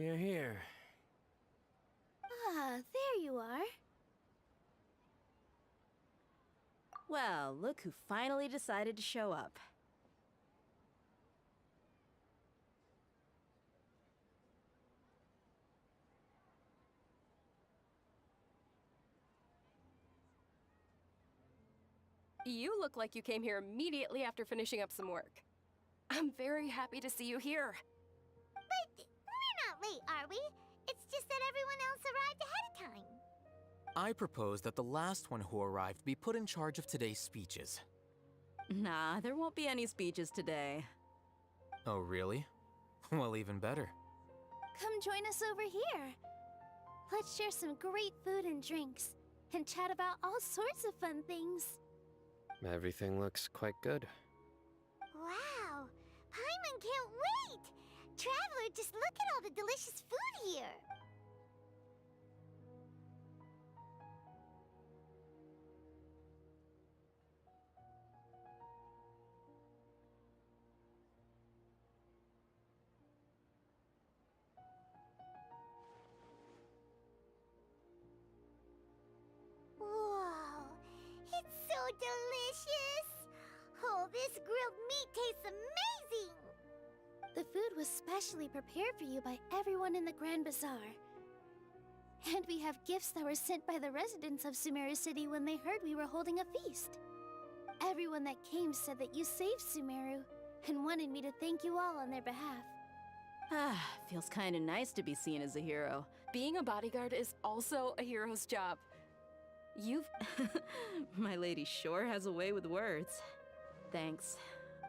You're here. Ah, there you are. Well, look who finally decided to show up. You look like you came here immediately after finishing up some work. I'm very happy to see you here. But we're not late, are we? It's just that everyone else arrived ahead of time. I propose that the last one who arrived be put in charge of today's speeches. Nah, there won't be any speeches today. Oh, really? Well, even better. Come join us over here. Let's share some great food and drinks, and chat about all sorts of fun things. Everything looks quite good. Wow! Paimon can't wait! Traveler, just look at all the delicious food here! Whoa! It's so delicious! Oh, this grilled meat tastes amazing! The food was specially prepared for you by everyone in the Grand Bazaar. And we have gifts that were sent by the residents of Sumeru City when they heard we were holding a feast. Everyone that came said that you saved Sumeru and wanted me to thank you all on their behalf. Ah, feels kinda nice to be seen as a hero. Being a bodyguard is also a hero's job. You've... My lady sure has a way with words. Thanks.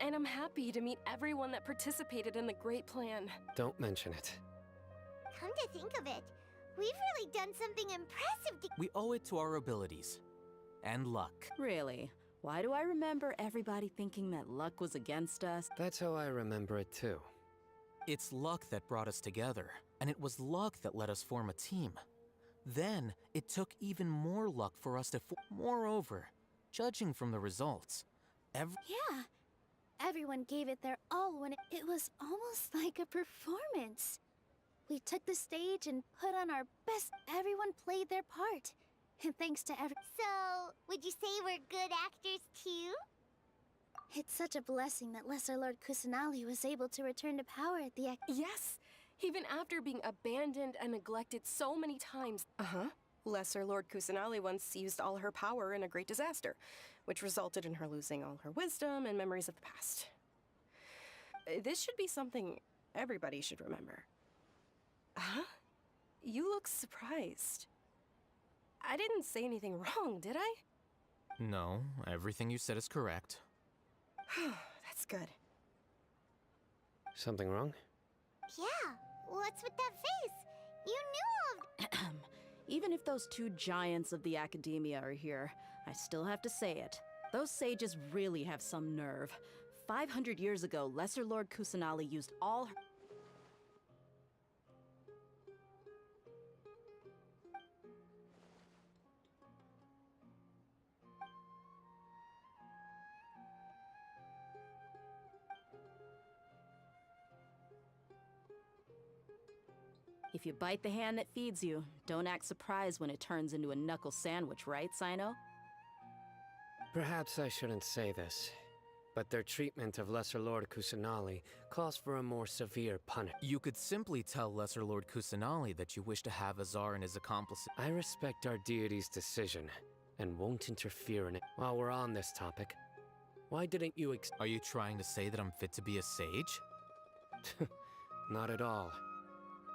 And I'm happy to meet everyone that participated in the great plan. Don't mention it. Come to think of it, we've really done something impressive to— We owe it to our abilities. And luck. Really? Why do I remember everybody thinking that luck was against us? That's how I remember it too. It's luck that brought us together, and it was luck that let us form a team. Then, it took even more luck for us to Moreover, judging from the results, Yeah, everyone gave it their all when it was almost like a performance. We took the stage and put on our best. Everyone played their part. And thanks to So, would you say we're good actors too? It's such a blessing that Lesser Lord Kusanali was able to return to power at the Yes! Even after being abandoned and neglected so many times. Lesser Lord Kusanali once used all her power in a great disaster, which resulted in her losing all her wisdom and memories of the past. This should be something everybody should remember. Huh? You look surprised. I didn't say anything wrong, did I? No, everything you said is correct. That's good. Something wrong? Yeah, what's with that face? You knew of— Even if those two giants of the academia are here, I still have to say it. Those sages really have some nerve. 500 years ago, Lesser Lord Kusanali used all her— If you bite the hand that feeds you, don't act surprised when it turns into a knuckle sandwich, right, Sino? Perhaps I shouldn't say this, but their treatment of Lesser Lord Kusanali calls for a more severe punishment. You could simply tell Lesser Lord Kusanali that you wish to have Azar and his accomplices. I respect our deity's decision, and won't interfere in it. While we're on this topic, why didn't you Are you trying to say that I'm fit to be a sage? Not at all.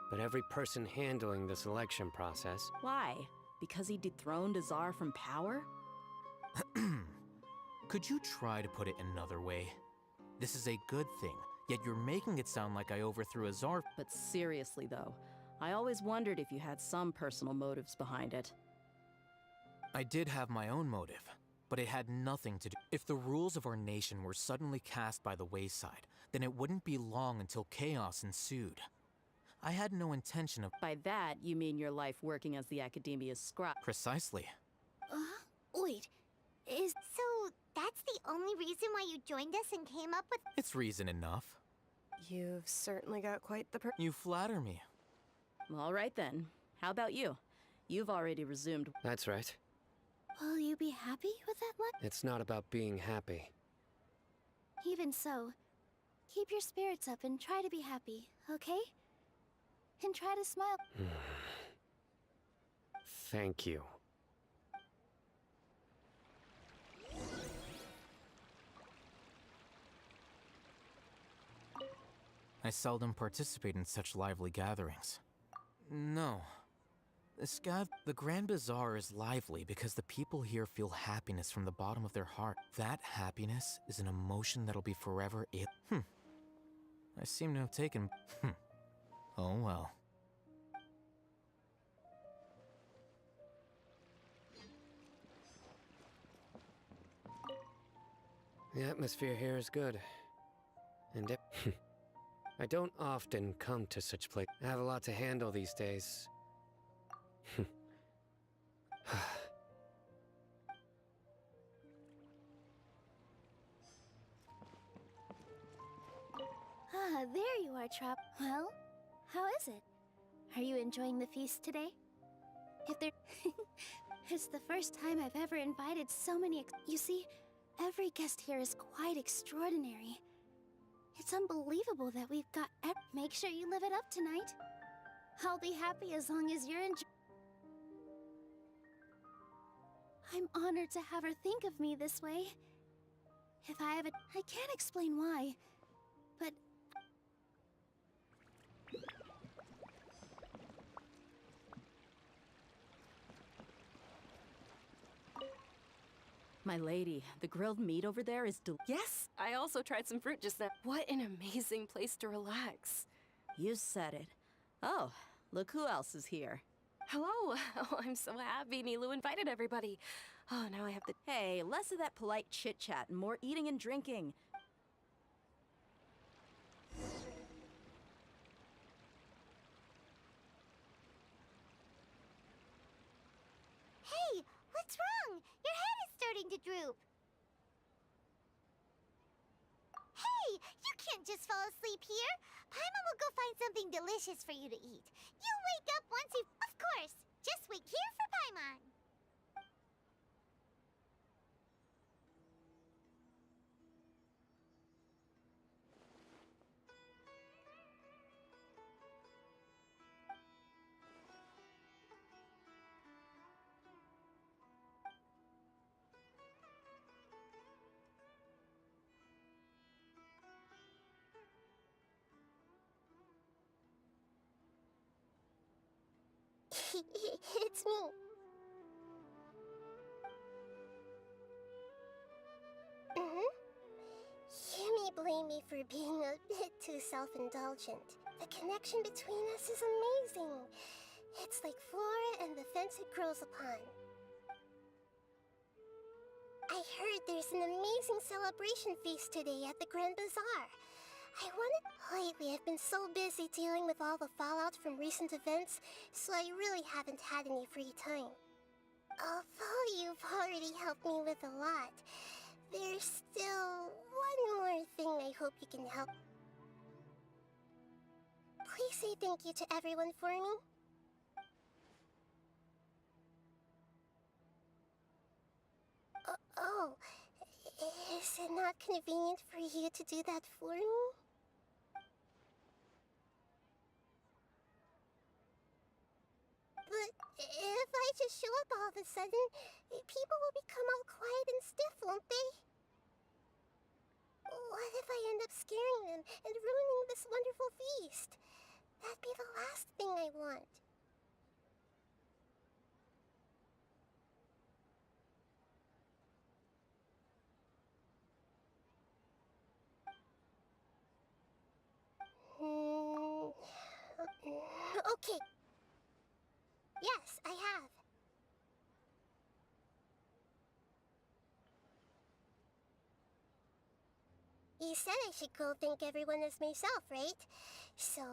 But every person handling this election process— Why? Because he dethroned Azar from power? Could you try to put it another way? This is a good thing, yet you're making it sound like I overthrew Azar. But seriously though, I always wondered if you had some personal motives behind it. I did have my own motive, but it had nothing to do. If the rules of our nation were suddenly cast by the wayside, then it wouldn't be long until chaos ensued. I had no intention of— By that, you mean your life working as the Academia's scribe. Precisely. Wait, So, that's the only reason why you joined us and came up with— It's reason enough. You've certainly got quite the You flatter me. All right then. How about you? You've already resumed. That's right. Will you be happy with that luck? It's not about being happy. Even so, keep your spirits up and try to be happy, okay? And try to smile. Thank you. I seldom participate in such lively gatherings. No. The Grand Bazaar is lively because the people here feel happiness from the bottom of their heart. That happiness is an emotion that'll be forever I seem to have taken... Oh well. The atmosphere here is good. And I don't often come to such places. I have a lot to handle these days. Ah, there you are, Trop. Well, how is it? Are you enjoying the feast today? If there... It's the first time I've ever invited so many... You see, every guest here is quite extraordinary. It's unbelievable that we've got... Make sure you live it up tonight. I'll be happy as long as you're I'm honored to have her think of me this way. If I have a... I can't explain why, but... My lady, the grilled meat over there is Yes, I also tried some fruit just now. What an amazing place to relax. You said it. Oh, look who else is here. Hello. Oh, I'm so happy Nilu invited everybody. Oh, now I have to... Hey, less of that polite chit-chat and more eating and drinking. Hey, what's wrong? Your head is starting to droop. Hey, you can't just fall asleep here. Paimon will go find something delicious for you to eat. You'll wake up once you... Of course. Just wait here for Paimon. It's me. You may blame me for being a bit too self-indulgent. The connection between us is amazing. It's like flora and the fence it grows upon. I heard there's an amazing celebration feast today at the Grand Bazaar. Lately, I've been so busy dealing with all the fallout from recent events, so I really haven't had any free time. Although you've already helped me with a lot, there's still one more thing I hope you can help. Please say thank you to everyone for me. Oh, is it not convenient for you to do that for me? But if I just show up all of a sudden, people will become all quiet and stiff, won't they? What if I end up scaring them and ruining this wonderful feast? That'd be the last thing I want. Okay. Yes, I have. You said I should go thank everyone as myself, right? So...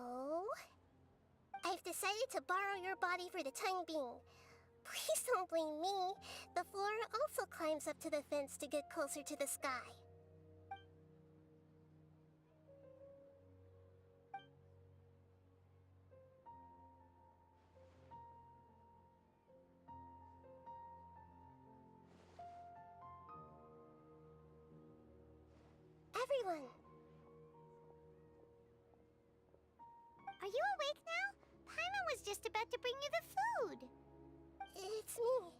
I've decided to borrow your body for the time being. Please don't blame me. The flora also climbs up to the fence to get closer to the sky. everyone. Are you awake now? Paimon was just about to bring you the food. It's me.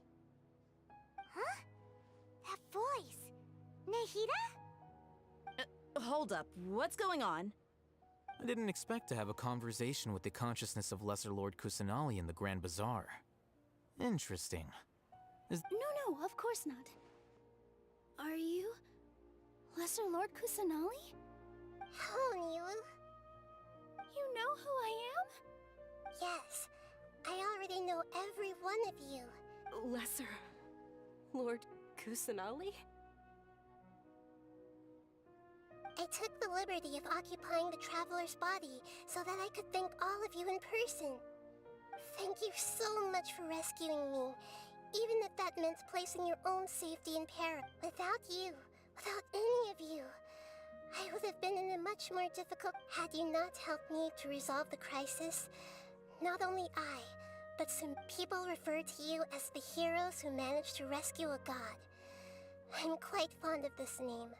Huh? That voice. Nahida? Hold up, what's going on? I didn't expect to have a conversation with the consciousness of Lesser Lord Kusanali in the Grand Bazaar. Interesting. No, of course not. Are you Lesser Lord Kusanali? Hello, Nilu. You know who I am? Yes, I already know every one of you. Lesser Lord Kusanali? I took the liberty of occupying the traveler's body so that I could thank all of you in person. Thank you so much for rescuing me, even if that meant placing your own safety in peril. Without you, without any of you, I would have been in a much more difficult... Had you not helped me to resolve the crisis, not only I, but some people refer to you as the heroes who managed to rescue a god. I'm quite fond of this name.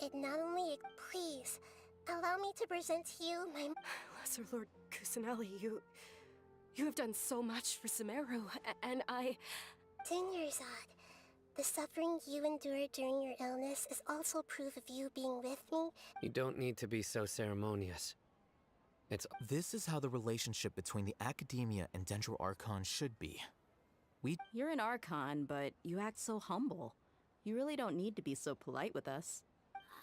It not only... Please, allow me to present to you my... Lesser Lord Kusanali, you have done so much for Sumeru, and I... Dinyarzad, the suffering you endured during your illness is also proof of you being with me. You don't need to be so ceremonious. This is how the relationship between the Academia and Dendro Archon should be. You're an Archon, but you act so humble. You really don't need to be so polite with us.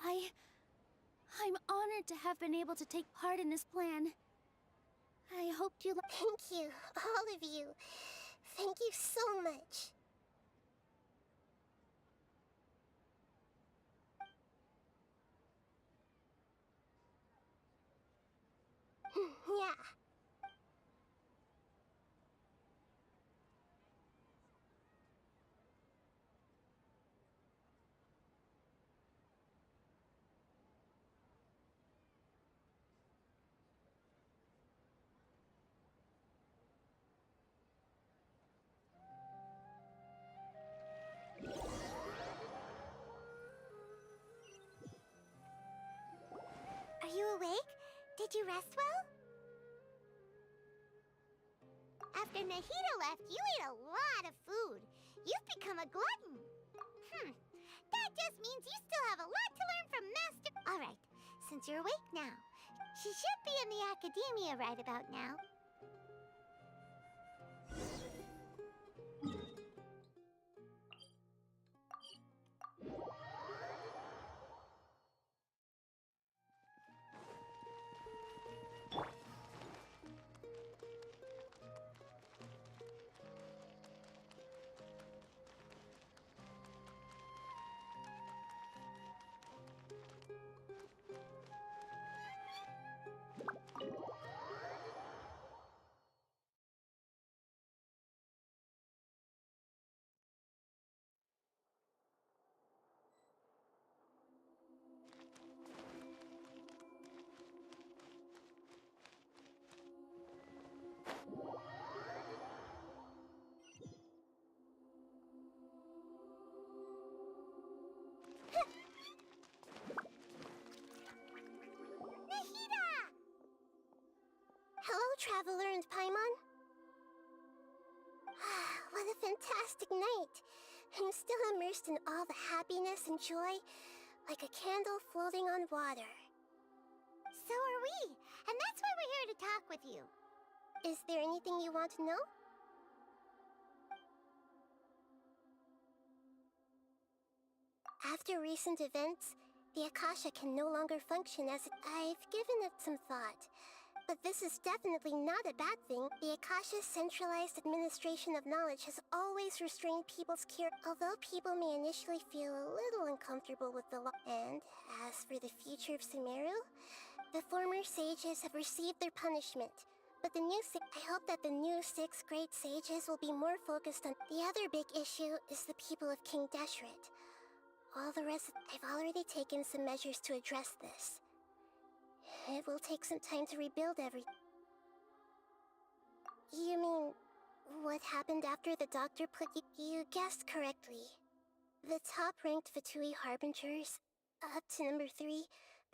I'm honored to have been able to take part in this plan. I hoped you... Thank you, all of you. Thank you so much. Yeah. Are you awake? Did you rest well? After Nahida left, you ate a lot of food. You've become a glutton. That just means you still have a lot to learn from Master... Alright, since you're awake now, she should be in the Academia right about now. Hello, Traveler and Paimon. What a fantastic night. I'm still immersed in all the happiness and joy, like a candle floating on water. So are we, and that's why we're here to talk with you. Is there anything you want to know? After recent events, the Akasha can no longer function as it... I've given it some thought. But this is definitely not a bad thing. The Akasha's centralized administration of knowledge has always restrained people's cure, although people may initially feel a little uncomfortable with the law. And as for the future of Sumeru, the former sages have received their punishment. But the new I hope that the new 6 great sages will be more focused on... The other big issue is the people of King Deshret. All the rest... I've already taken some measures to address this. It will take some time to rebuild everything. You mean, what happened after the doctor put you... You guessed correctly. The top-ranked Fatui Harbingers, Up to number 3,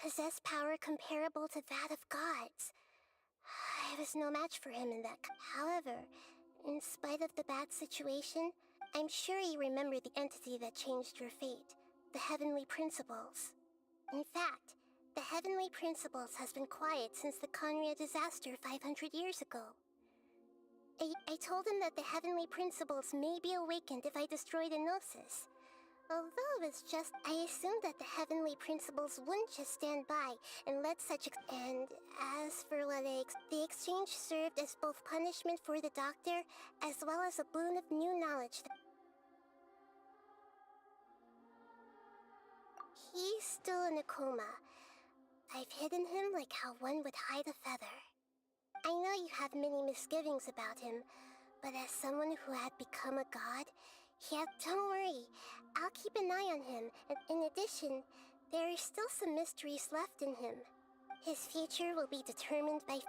possess power comparable to that of gods. I was no match for him in that. However, in spite of the bad situation, I'm sure you remember the entity that changed your fate, the Heavenly Principles. In fact, the Heavenly Principles has been quiet since the Conria disaster 500 years ago. I told him that the Heavenly Principles may be awakened if I destroyed Enosis. Although it's just, I assumed that the Heavenly Principles wouldn't just stand by and let such and as for what the exchange served as both punishment for the doctor as well as a boon of new knowledge. He's still in a coma. I've hidden him like how one would hide a feather. I know you have many misgivings about him, but as someone who had become a god, don't worry. I'll keep an eye on him, and in addition, there are still some mysteries left in him. His future will be determined by...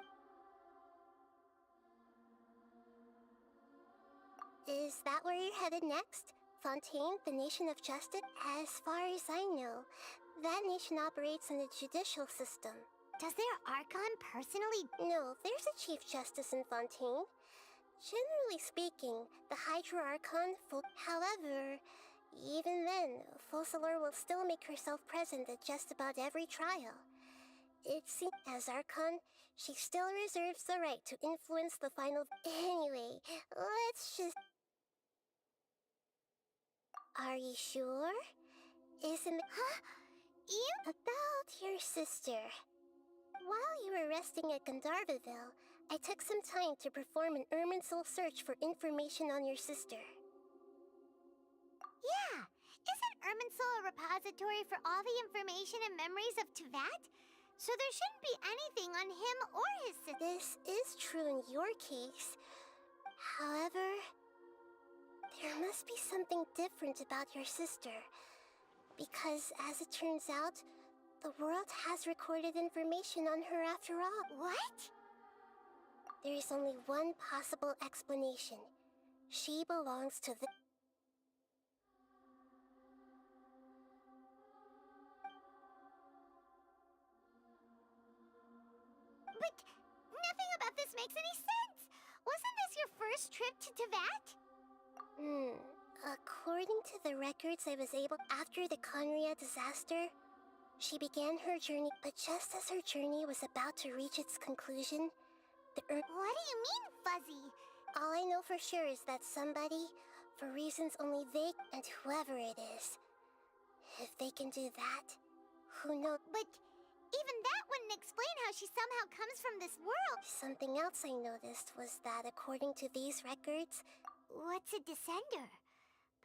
Is that where you're headed next? Fontaine, the nation of justice? As far as I know, that nation operates in the judicial system. Does their Archon personally? No, there's a Chief Justice in Fontaine. Generally speaking, the Hydra Archon, however, even then, Focalor will still make herself present at just about every trial. It seems as Archon, she still reserves the right to influence the final... Anyway, let's just... Are you sure? Isn't... Huh? You? About your sister. While you were resting at Gandharvaville, I took some time to perform an Irminsul search for information on your sister. Yeah! Isn't Irminsul a repository for all the information and memories of Tevat? So there shouldn't be anything on him or his sister. This is true in your case. However, there must be something different about your sister. Because, as it turns out, the world has recorded information on her after all. What? There is only one possible explanation. She belongs to the... But nothing about this makes any sense! Wasn't this your first trip to Tevat? According to the records I was able... After the Conria disaster, she began her journey, but just as her journey was about to reach its conclusion, What do you mean, Fuzzy? all I know for sure is that somebody, for reasons only they and whoever it is, if they can do that, who knows? But even that wouldn't explain how she somehow comes from this world. Something else I noticed was that according to these records... What's a descender?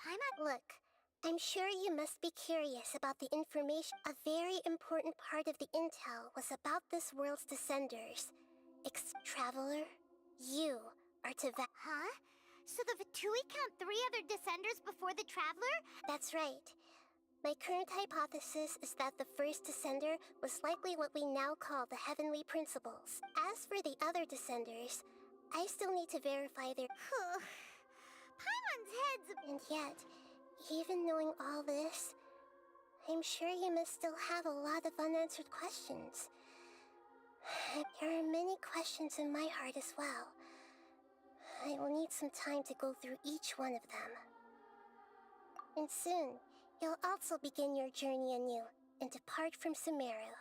Paimon... Look, I'm sure you must be curious about the information. A very important part of the intel was about this world's descenders. Traveler, you are Tevat. Huh? So the Vatui count 3 other descenders before the Traveler? That's right. My current hypothesis is that the first descender was likely what we now call the Heavenly Principles. As for the other descenders, I still need to verify their... Paimon's head's... And yet, even knowing all this, I'm sure you must still have a lot of unanswered questions. There are many questions in my heart as well. I will need some time to go through each one of them. And soon, you'll also begin your journey anew and depart from Sumeru.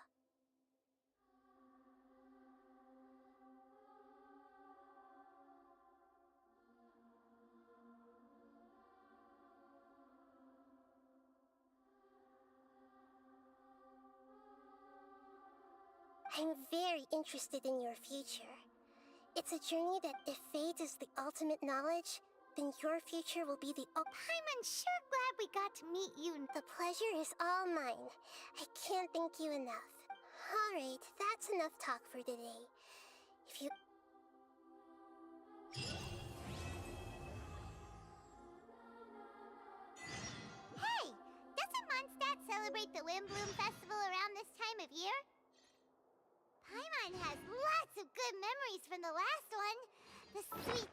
I'm very interested in your future. It's a journey that if fate is the ultimate knowledge, then your future will be the... Paimon's sure glad we got to meet you. The pleasure is all mine. I can't thank you enough. Alright, that's enough talk for today. If you... Hey! Doesn't Mondstadt celebrate the Windbloom Festival around this time of year? Paimon has lots of good memories from the last one. The sweet...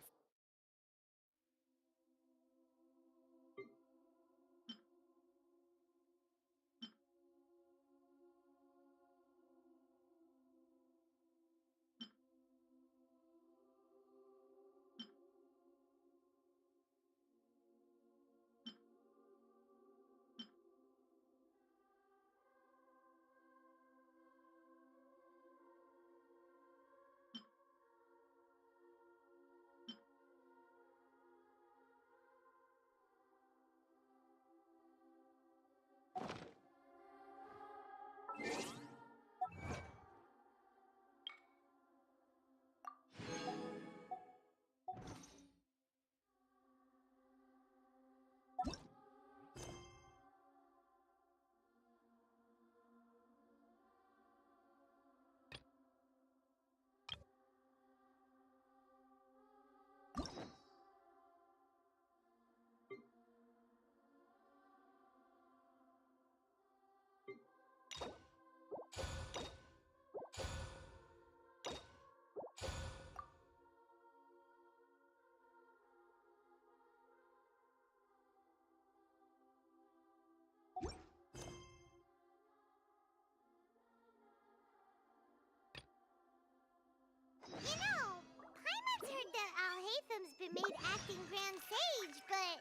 it made acting Grand Sage, but...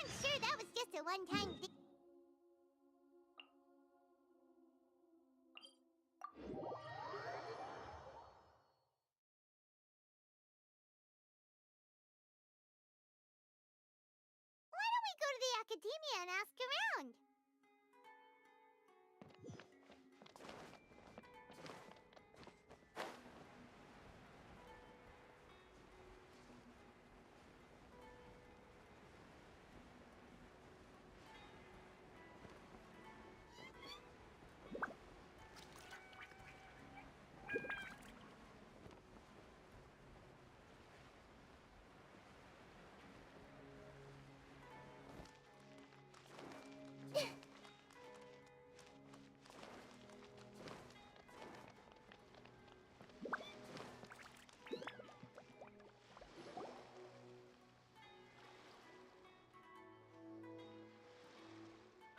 I'm sure that was just a one-time thing. Why don't we go to the academia and ask around?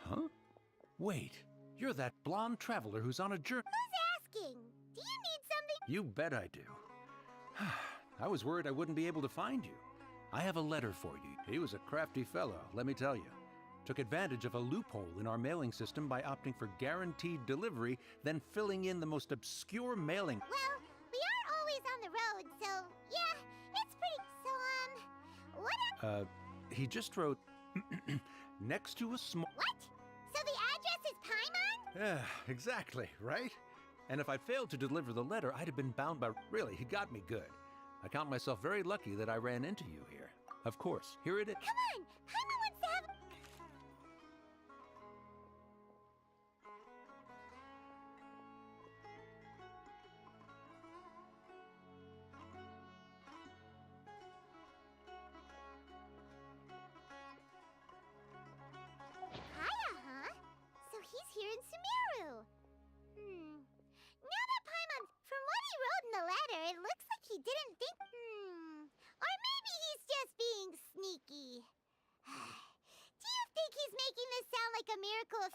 Huh? Wait, you're that blonde traveler who's on a journey. Who's asking? Do you need something? You bet I do. I was worried I wouldn't be able to find you. I have a letter for you. He was a crafty fellow, let me tell you. Took advantage of a loophole in our mailing system by opting for guaranteed delivery, then filling in the most obscure mailing. Well, we are always on the road, so yeah, it's pretty. So, what? He just wrote next to a small. What? So the address is Paimon? Yeah, exactly, right? And if I'd failed to deliver the letter, I'd have been bound by. Really, he got me good. I count myself very lucky that I ran into you here. Of course, here it is. Come on! Paimon wants to have... Kaya, huh? So he's here in Sumeru. Now that Paimon... From what he wrote in the letter, it looks like he didn't think... Or maybe he's just being sneaky. Do you think he's making this sound like a miracle of...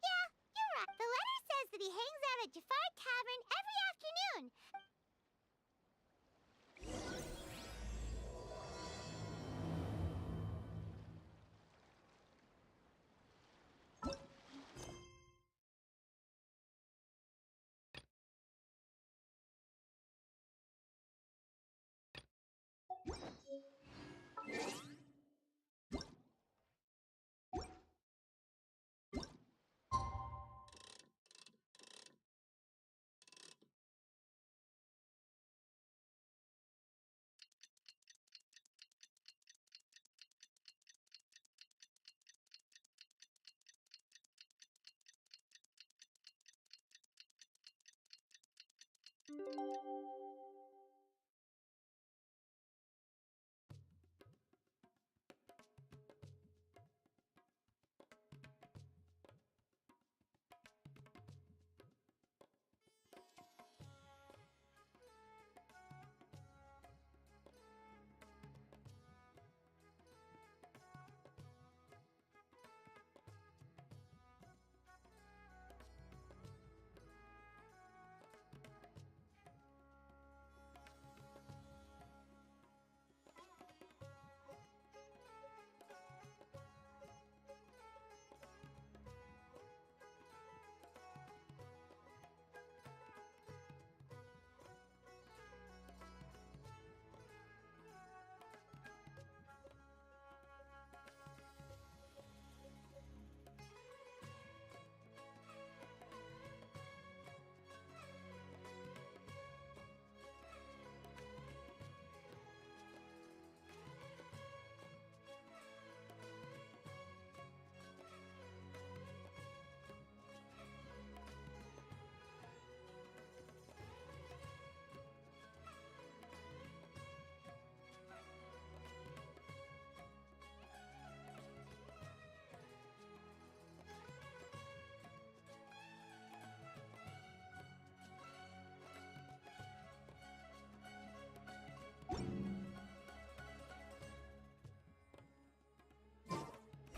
yeah, you're right. The letter says that he hangs out at Jafar Tavern every afternoon.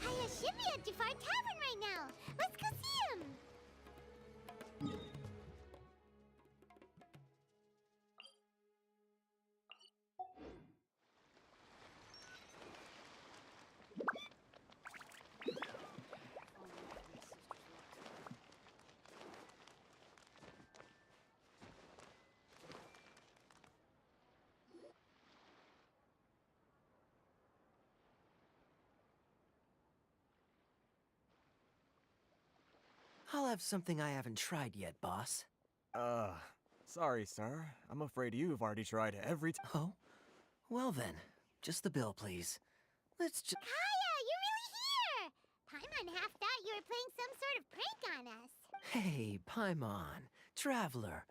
Kaya should be at Jafar Tavern right now. Let's go see him. I'll have something I haven't tried yet, boss. Sorry, sir. I'm afraid you've already tried every time. Oh? Well then, just the bill, please. Let's just... Kaya, you're really here! Paimon half thought you were playing some sort of prank on us. Hey, Paimon, traveler.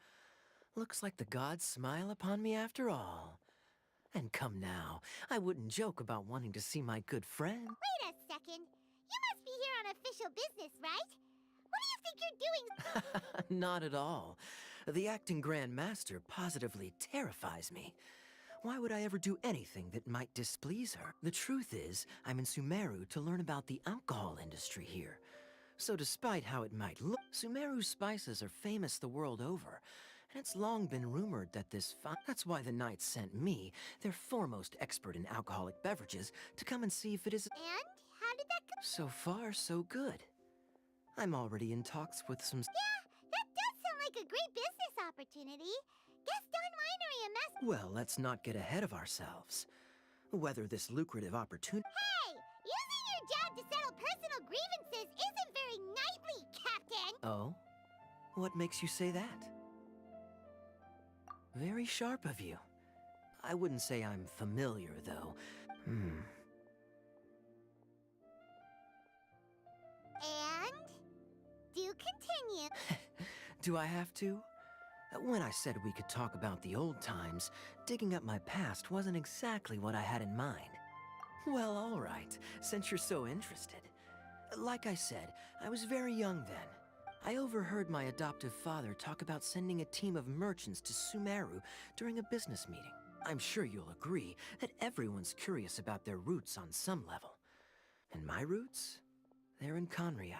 Looks like the gods smile upon me after all. And come now, I wouldn't joke about wanting to see my good friend. Wait a second. You must be here on official business, right? What do you think you're doing? Not at all. The acting Grand Master positively terrifies me. Why would I ever do anything that might displease her? The truth is, I'm in Sumeru to learn about the alcohol industry here. So despite how it might look, Sumeru's spices are famous the world over. And it's long been rumored that that's why the Knights sent me, their foremost expert in alcoholic beverages, to come and see if it is... And how did that go? So far, so good. I'm already in talks with some... Yeah, that does sound like a great business opportunity. Gaston Winery and Mass... Well, let's not get ahead of ourselves. Whether this lucrative opportunity... Hey! Using your job to settle personal grievances isn't very knightly, Captain! Oh? What makes you say that? Very sharp of you. I wouldn't say I'm familiar, though. And? Do continue. Do I have to? When I said we could talk about the old times, digging up my past wasn't exactly what I had in mind. Well, all right, since you're so interested. Like I said, I was very young then. I overheard my adoptive father talk about sending a team of merchants to Sumeru during a business meeting. I'm sure you'll agree that everyone's curious about their roots on some level. And my roots? They're in Conria.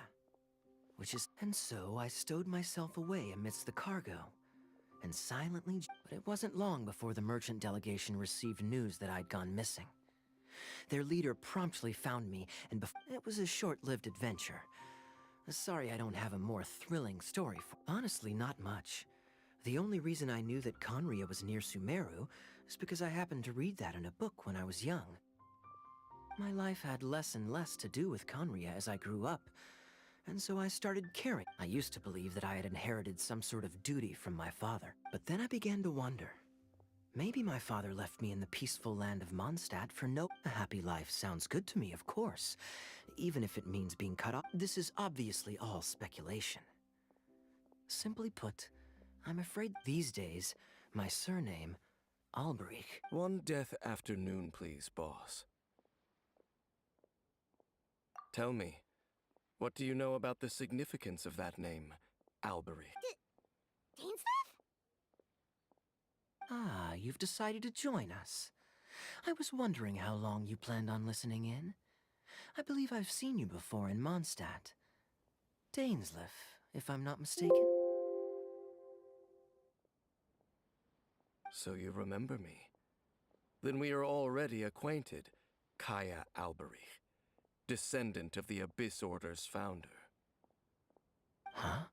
And so I stowed myself away amidst the cargo, and silently... But it wasn't long before the merchant delegation received news that I'd gone missing. Their leader promptly found me, and it was a short-lived adventure. Sorry I don't have a more thrilling story for... Honestly, not much. The only reason I knew that Conria was near Sumeru is because I happened to read that in a book when I was young. My life had less and less to do with Conria as I grew up, and so I started caring. I used to believe that I had inherited some sort of duty from my father, but then I began to wonder. Maybe my father left me in the peaceful land of Mondstadt for no... A happy life sounds good to me, of course, even if it means being cut off. This is obviously all speculation. Simply put, I'm afraid these days, my surname, Alberich... One death afternoon, please, boss. Tell me, what do you know about the significance of that name, Alberich? Dainsleif? Ah, you've decided to join us. I was wondering how long you planned on listening in. I believe I've seen you before in Mondstadt. Dainsleif, if I'm not mistaken. So you remember me. Then we are already acquainted, Kaya Alberich, descendant of the Abyss Order's founder. Huh?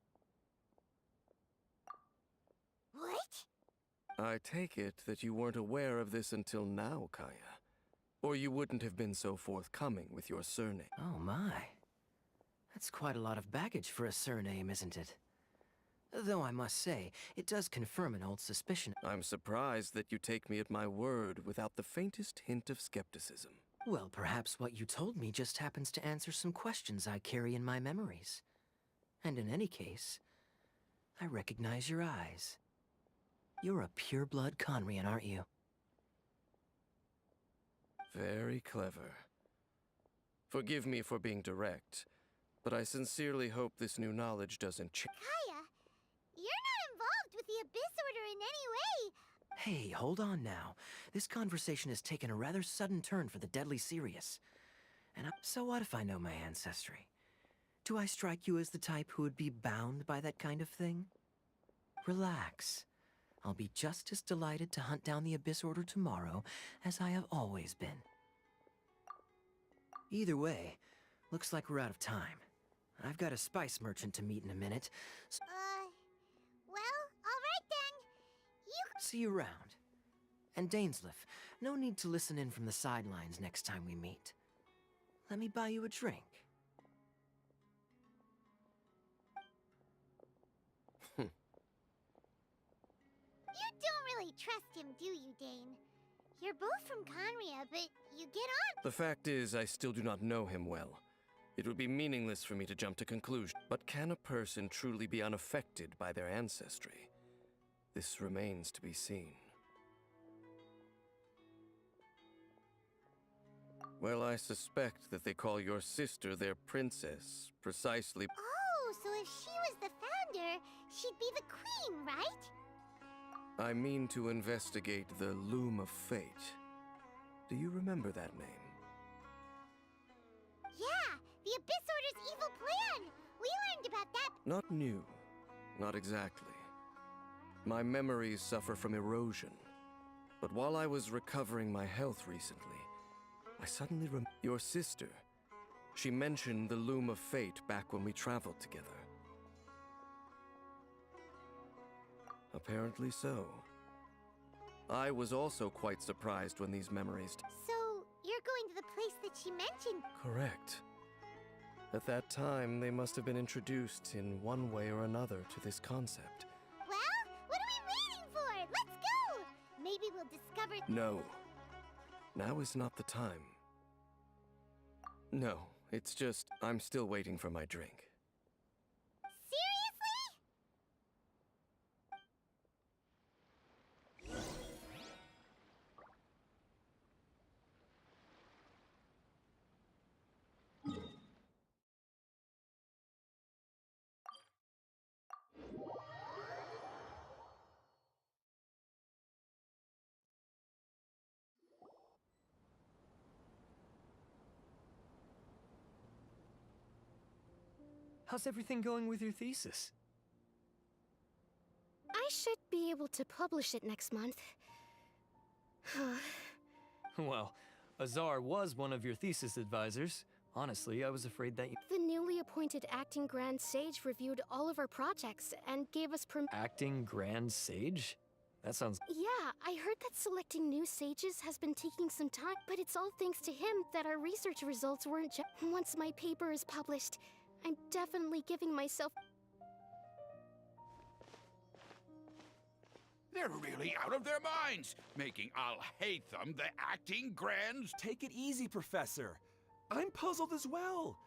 What? I take it that you weren't aware of this until now, Kaya. Or you wouldn't have been so forthcoming with your surname. Oh my. That's quite a lot of baggage for a surname, isn't it? Though I must say, it does confirm an old suspicion. I'm surprised that you take me at my word without the faintest hint of skepticism. Well, perhaps what you told me just happens to answer some questions I carry in my memories. And in any case, I recognize your eyes. You're a pure-blood Conrian, aren't you? Very clever. Forgive me for being direct, but I sincerely hope this new knowledge doesn't Kaya, you're not involved with the Abyss Order in any way. Hey, hold on now. This conversation has taken a rather sudden turn for the deadly serious. And so what if I know my ancestry? Do I strike you as the type who would be bound by that kind of thing? Relax. I'll be just as delighted to hunt down the Abyss Order tomorrow as I have always been. Either way, looks like we're out of time. I've got a spice merchant to meet in a minute. Well, all right then. See you around. And Dainsleif, no need to listen in from the sidelines next time we meet. Let me buy you a drink. really trust him, do you, Dane? You're both from Conria, but you get on. The fact is, I still do not know him well. It would be meaningless for me to jump to conclusions. But can a person truly be unaffected by their ancestry? This remains to be seen. Well, I suspect that they call your sister their princess, precisely. Oh, so if she was the founder, she'd be the queen, right? I mean to investigate the Loom of Fate. Do you remember that name? Yeah, the Abyss Order's evil plan! We learned about that. Not new. Not exactly. My memories suffer from erosion. But while I was recovering my health recently, I suddenly your sister. She mentioned the Loom of Fate back when we traveled together. Apparently so. I was also quite surprised when these memories... So, you're going to the place that she mentioned? Correct. At that time, they must have been introduced in one way or another to this concept. Well, what are we waiting for? Let's go! Maybe we'll discover... No. Now is not the time. No, it's just, I'm still waiting for my drink. How's everything going with your thesis? I should be able to publish it next month. Well, Azar was one of your thesis advisors. Honestly, I was afraid that you... The newly appointed acting Grand Sage reviewed all of our projects and gave us Acting Grand Sage? That sounds... Yeah, I heard that selecting new sages has been taking some time, but it's all thanks to him that our research results weren't Once my paper is published, I'm definitely giving myself... They're really out of their minds, making Al-Haytham the acting Grand... Take it easy, Professor. I'm puzzled as well.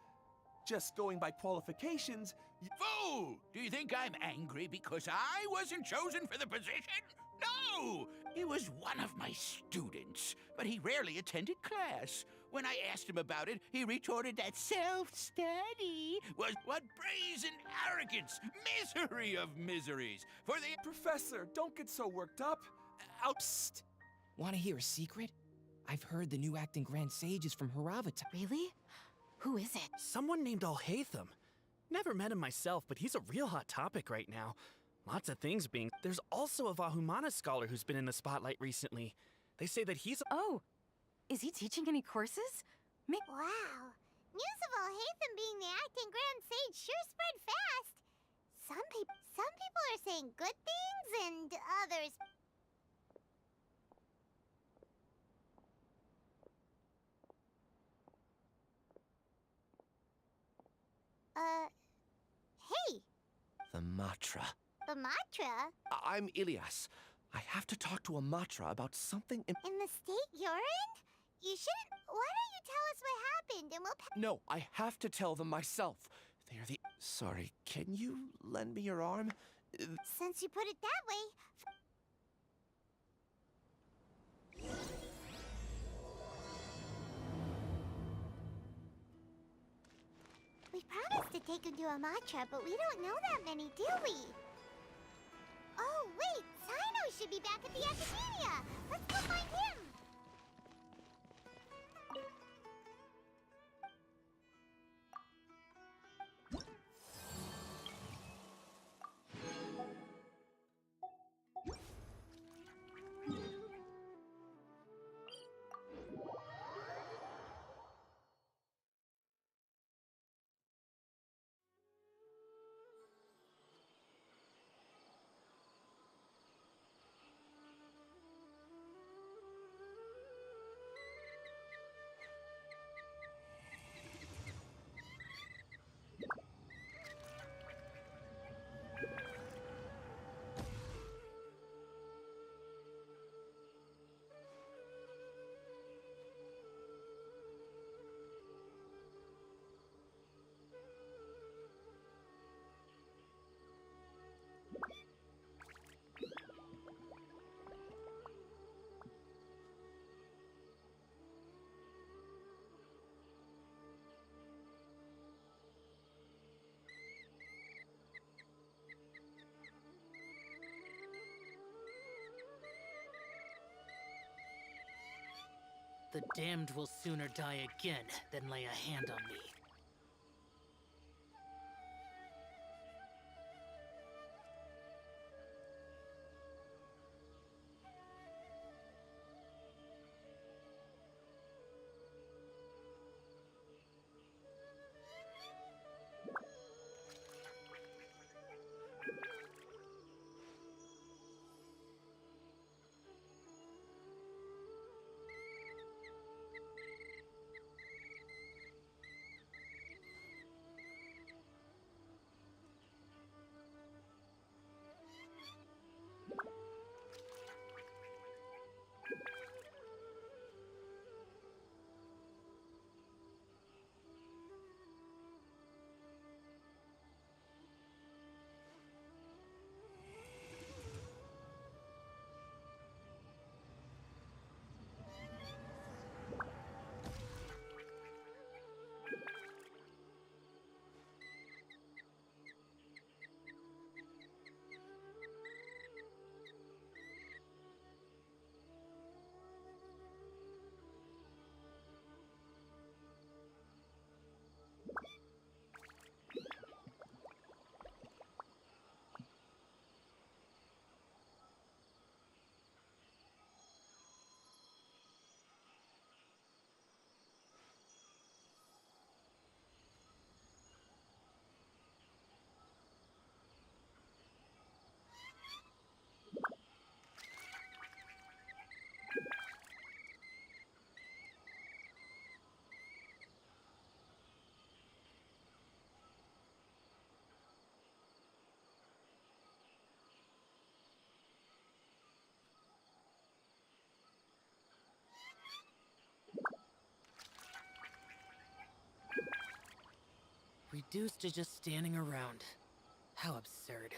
Just going by qualifications... Fool! Do you think I'm angry because I wasn't chosen for the position? No! He was one of my students, but he rarely attended class. When I asked him about it, he retorted that self-study was what brazen arrogance, misery of miseries, for the... Professor, don't get so worked up. Psst! Want to hear a secret? I've heard the new acting Grand Sage is from Haravata. Really? Who is it? Someone named Al-Haytham. Never met him myself, but he's a real hot topic right now. Lots of things being... There's also a Vahumana scholar who's been in the spotlight recently. They say that he's... Oh! Is he teaching any courses? Wow! News of Al-Haytham being the acting Grand Sage sure spread fast. Some people are saying good things, and others... Hey! The Matra. The Matra? I'm Ilias. I have to talk to a Matra about something in the state you're in? You shouldn't... Why don't you tell us what happened, and we'll... No, I have to tell them myself. They're the... Sorry, can you lend me your arm? Since you put it that way... We promised to take him to a Matra, but we don't know that many, do we? Oh, wait! Sino should be back at the Academia! Let's go find him! The damned will sooner die again than lay a hand on me. Reduced to just standing around. How absurd.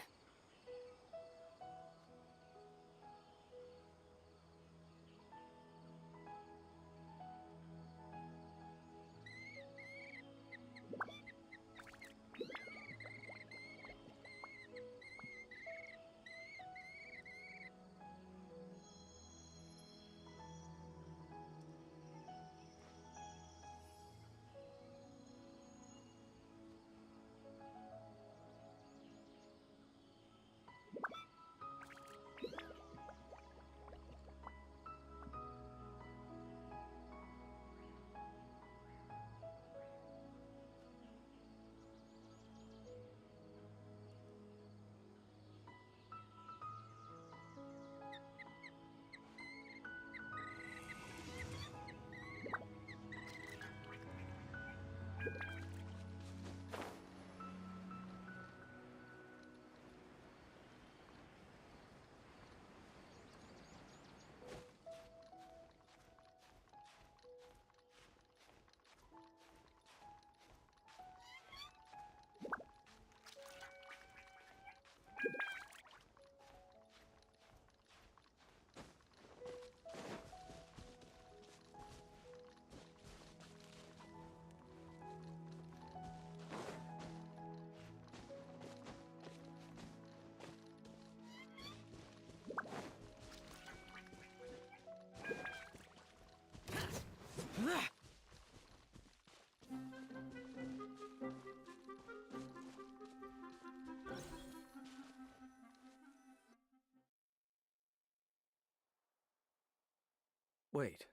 Wait.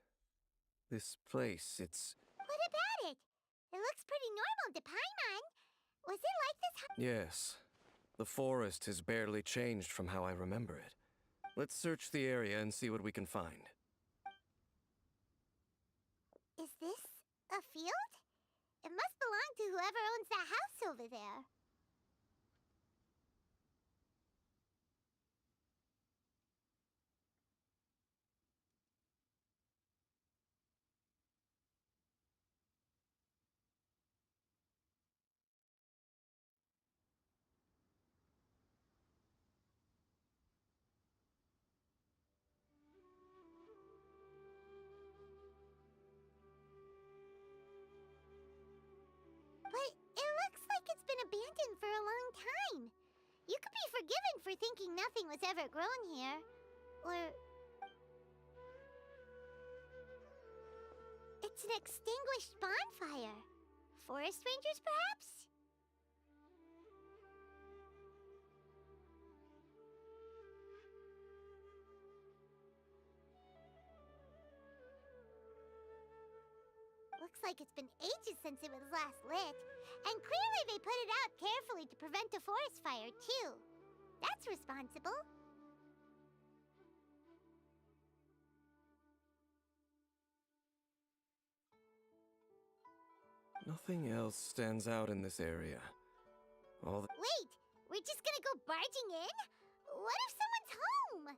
This place, it's... What about it? It looks pretty normal to Paimon. Was it like this? Yes. The forest has barely changed from how I remember it. Let's search the area and see what we can find. Is this a field? It must belong to whoever owns that house over there. But it looks like it's been abandoned for a long time. You could be forgiven for thinking nothing was ever grown here. Or... It's an extinguished bonfire. Forest rangers, perhaps? Looks like it's been ages since it was last lit. And clearly they put it out carefully to prevent a forest fire, too. That's responsible. Nothing else stands out in this area. Wait! We're just gonna go barging in? What if someone's home?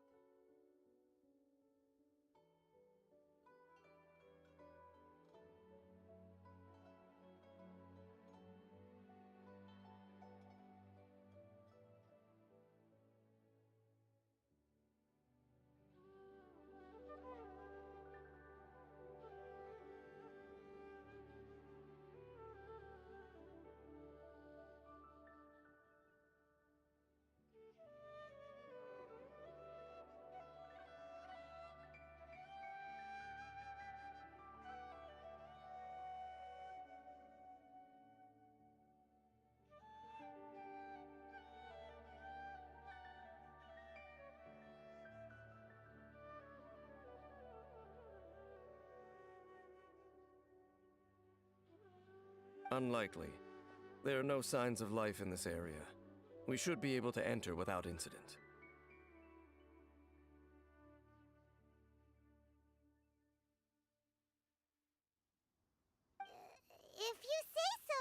Unlikely. There are no signs of life in this area. We should be able to enter without incident. If you say so.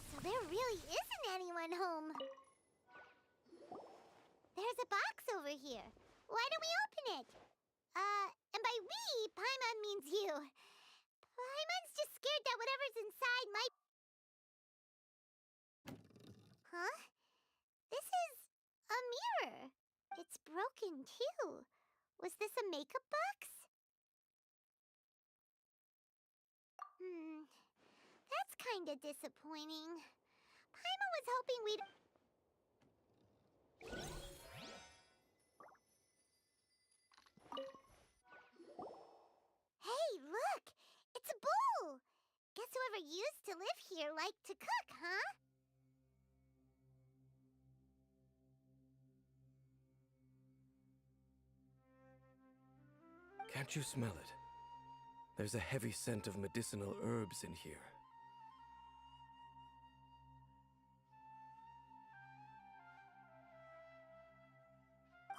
So there really isn't anyone home. There's a box over here. Why don't we open it? And by we, Paimon means you. Paimon's just scared that whatever's inside might... Huh? This is a mirror. It's broken, too. Was this a makeup box? That's kinda disappointing. Paimon was hoping we'd... Hey, look! It's a bowl! Guess whoever used to live here liked to cook, huh? Can't you smell it? There's a heavy scent of medicinal herbs in here.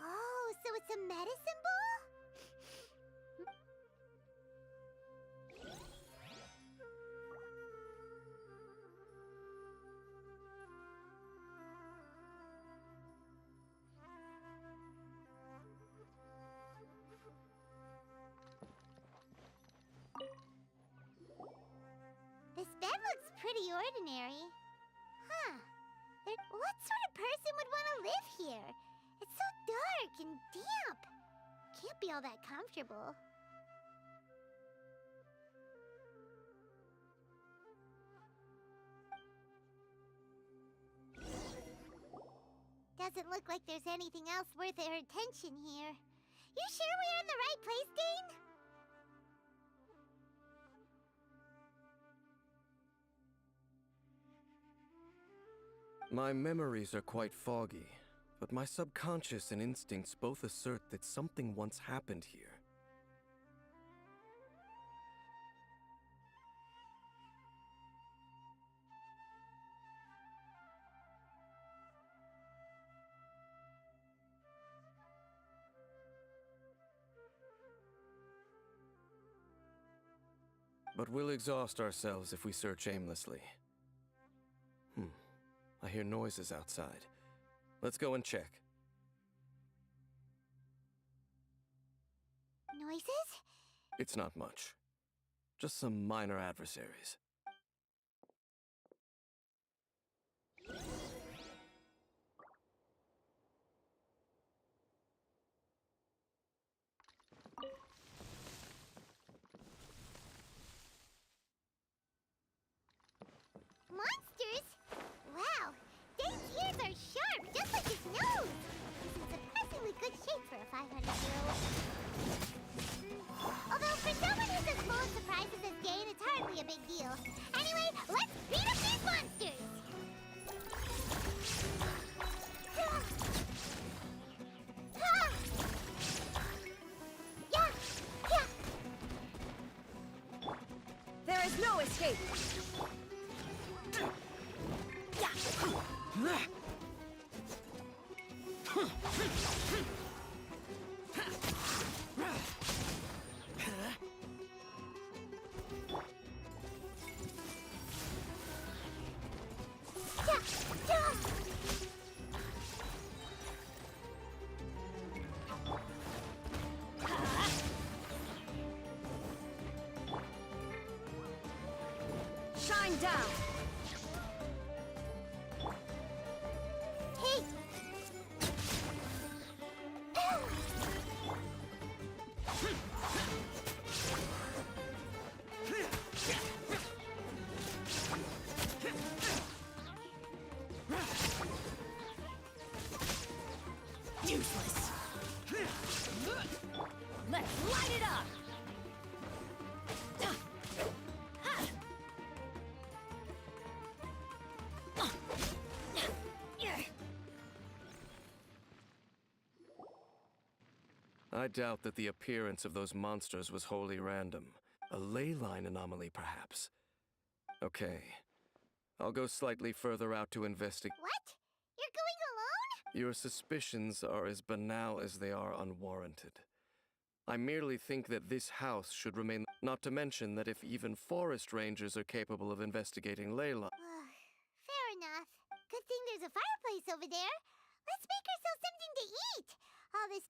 Oh, so it's a medicine bowl? This bed looks pretty ordinary. Huh. What sort of person would want to live here? It's so dark and damp. Can't be all that comfortable. Doesn't look like there's anything else worth our attention here. You sure we're in the right place, Dane? My memories are quite foggy, but my subconscious and instincts both assert that something once happened here. But we'll exhaust ourselves if we search aimlessly. I hear noises outside. Let's go and check. Noises? It's not much. Just some minor adversaries. escape. Shine down. Hey! Useless. Let's light it up. I doubt that the appearance of those monsters was wholly random. A ley line anomaly, perhaps. Okay. I'll go slightly further out to investigate. What? You're going alone? Your suspicions are as banal as they are unwarranted. I merely think that this house should remain, not to mention that if even forest rangers are capable of investigating ley lines. Fair enough. Good thing there's a fireplace over there. Let's make ourselves something to eat. All this...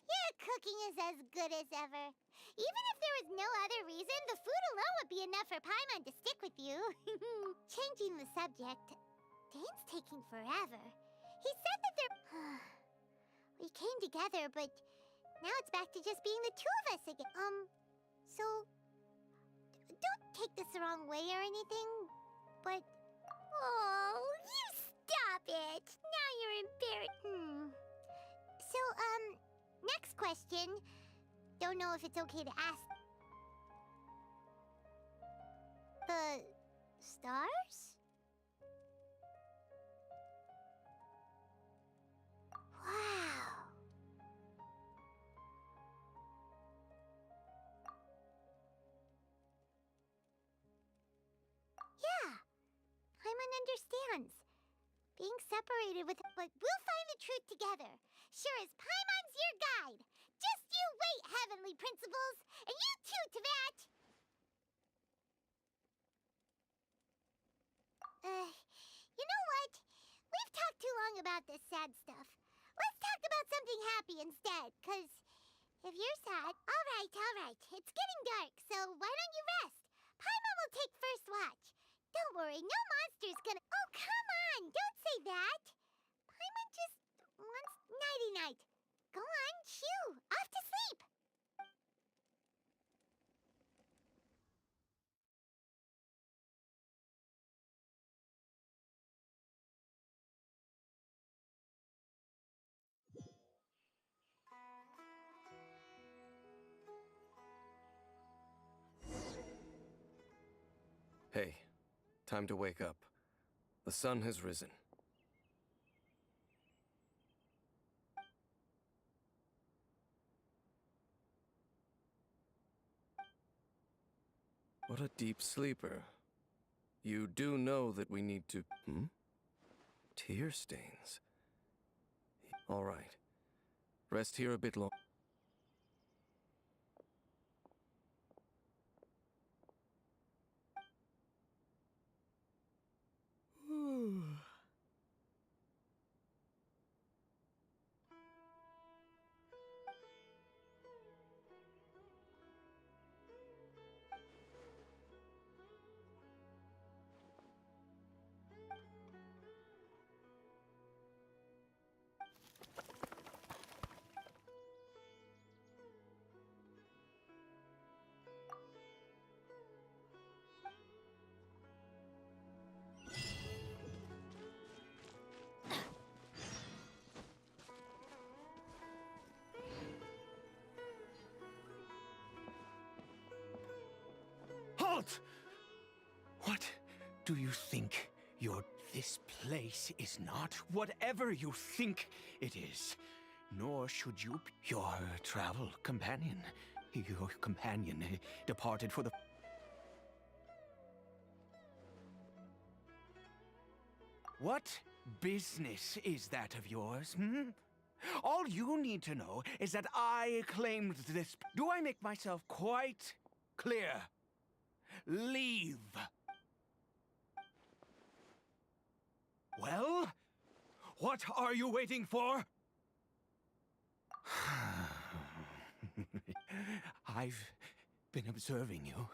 Your cooking is as good as ever. Even if there was no other reason, the food alone would be enough for Paimon to stick with you. Changing the subject, Dane's taking forever. He said that there... We came together, but now it's back to just being the two of us again. So... Don't take this the wrong way or anything, but... Oh, you stop it! Now you're embarrassed. So, next question. Don't know if it's okay to ask. The stars? Wow. Yeah, Paimon understands. Being separated with... But we'll find the truth together. Sure as Paimon's your guide. Just you wait, Heavenly Principles. And you too, Teyvat. You know what? We've talked too long about this sad stuff. Let's talk about something happy instead, 'cause if you're sad... All right. It's getting dark, so why don't you rest? Paimon will take first watch. Don't worry, no monster's gonna... Oh, come on! Don't say that! Paimon just wants nighty-night. Go on, shoo! Off to sleep! Hey, time to wake up. The sun has risen. What a deep sleeper. You do know that we need to... Tear stains. All right. Rest here a bit longer. halt! What do you think This place is not whatever you think it is. Nor should you be your travel companion. Your companion departed for the... What business is that of yours, hmm? All you need to know is that I claimed this... Do I make myself quite clear? Leave. Well, what are you waiting for? I've been observing you.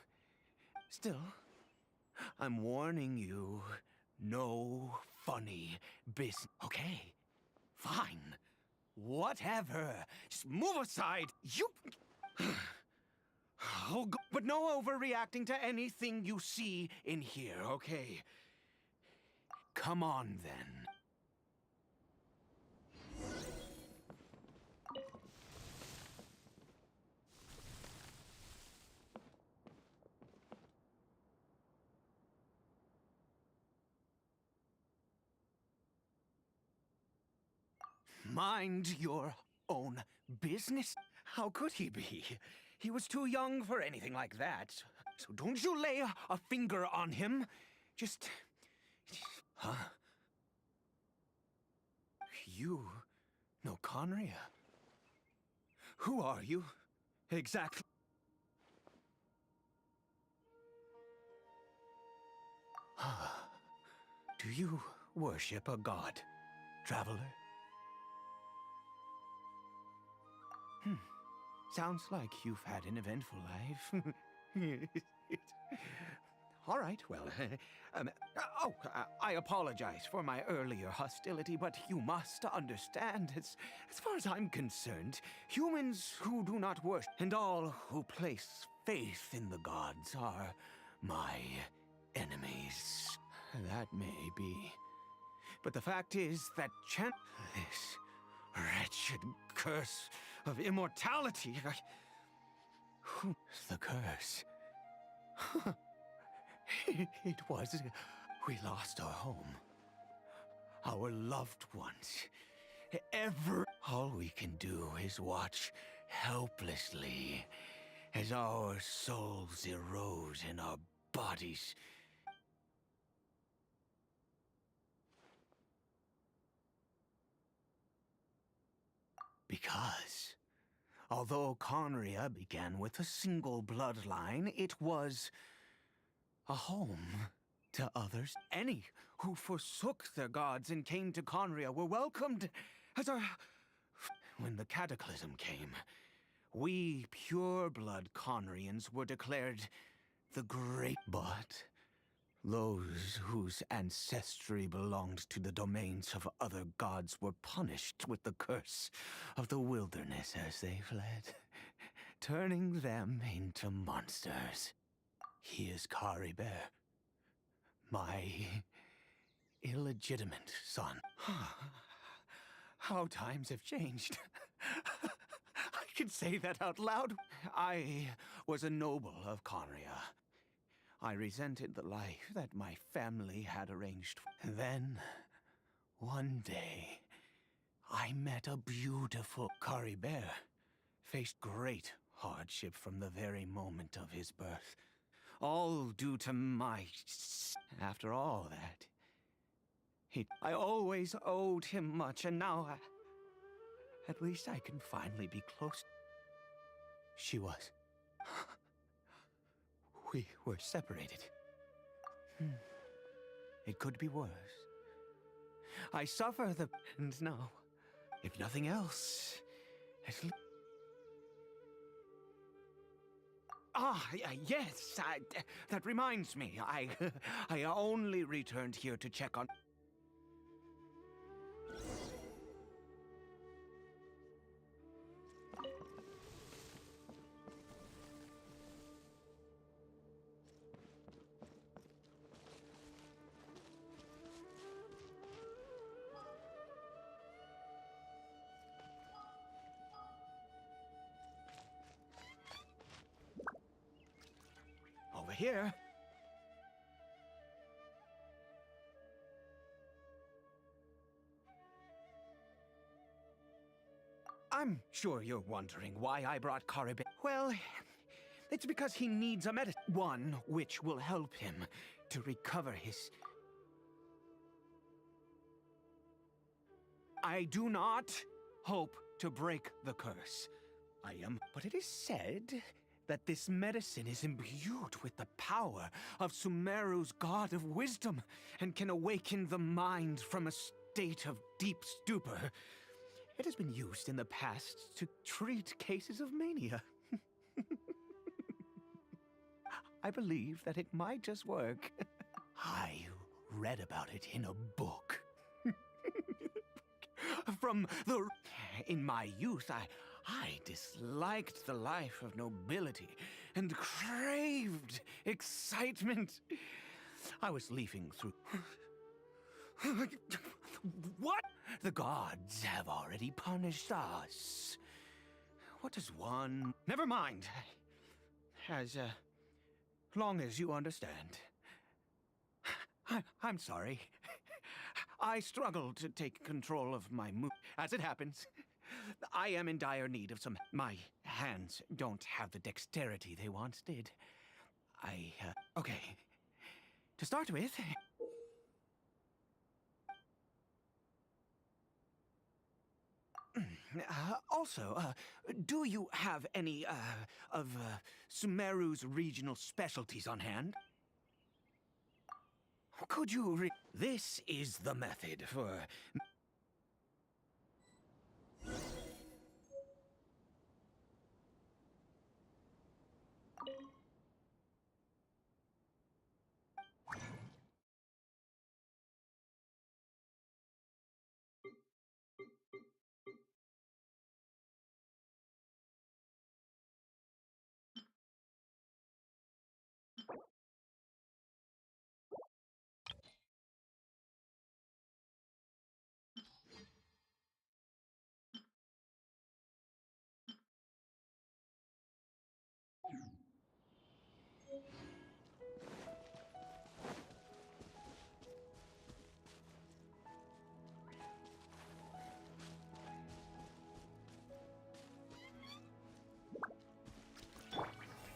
Still, I'm warning you, no funny business. Okay, fine. Whatever. Just move aside. You... Oh, but no overreacting to anything you see in here, okay? Come on, then. Mind your own business. How could he be? He was too young for anything like that. So don't you lay a finger on him. Just... Huh? You know Conria? Who are you? Exactly. Do you worship a god, traveler? Sounds like you've had an eventful life. All right, well, I apologize for my earlier hostility, but you must understand, as far as I'm concerned, humans who do not worship and all who place faith in the gods are my enemies. That may be. But the fact is that this wretched curse of immortality... The curse... It was... We lost our home. Our loved ones. All we can do is watch helplessly as our souls erode and our bodies... Because, although Conria began with a single bloodline, it was a home to others. Any who forsook their gods and came to Conria were welcomed as our... When the cataclysm came, we pure-blood Conrians were declared the Great. But those whose ancestry belonged to the domains of other gods were punished with the curse of the wilderness as they fled, turning them into monsters. He is Kari Bear, my illegitimate son. How times have changed. I can say that out loud. I was a noble of Conria. I resented the life that my family had arranged. Then, one day, I met a beautiful Kari Bear. Faced great hardship from the very moment of his birth. All due to my... After all that, I always owed him much, and now at least I can finally be close. She was... We were separated. It could be worse. I suffer the... And now, if nothing else, at least... Yes, that reminds me. I only returned here to check on... Over here. I'm sure you're wondering why I brought Karibe. Well, it's because he needs a medicine. One which will help him to recover his... I do not hope to break the curse. But it is said that this medicine is imbued with the power of Sumeru's god of wisdom and can awaken the mind from a state of deep stupor. It has been used in the past to treat cases of mania. I believe that it might just work. I read about it in a book. In my youth, I disliked the life of nobility and craved excitement. I was leafing through... What? The gods have already punished us. What does one... Never mind. As long as you understand. I'm sorry. I struggle to take control of my mood. As it happens, I am in dire need of some... My hands don't have the dexterity they once did. Okay. To start with... do you have any, of Sumeru's regional specialties on hand? Could you This is the method for...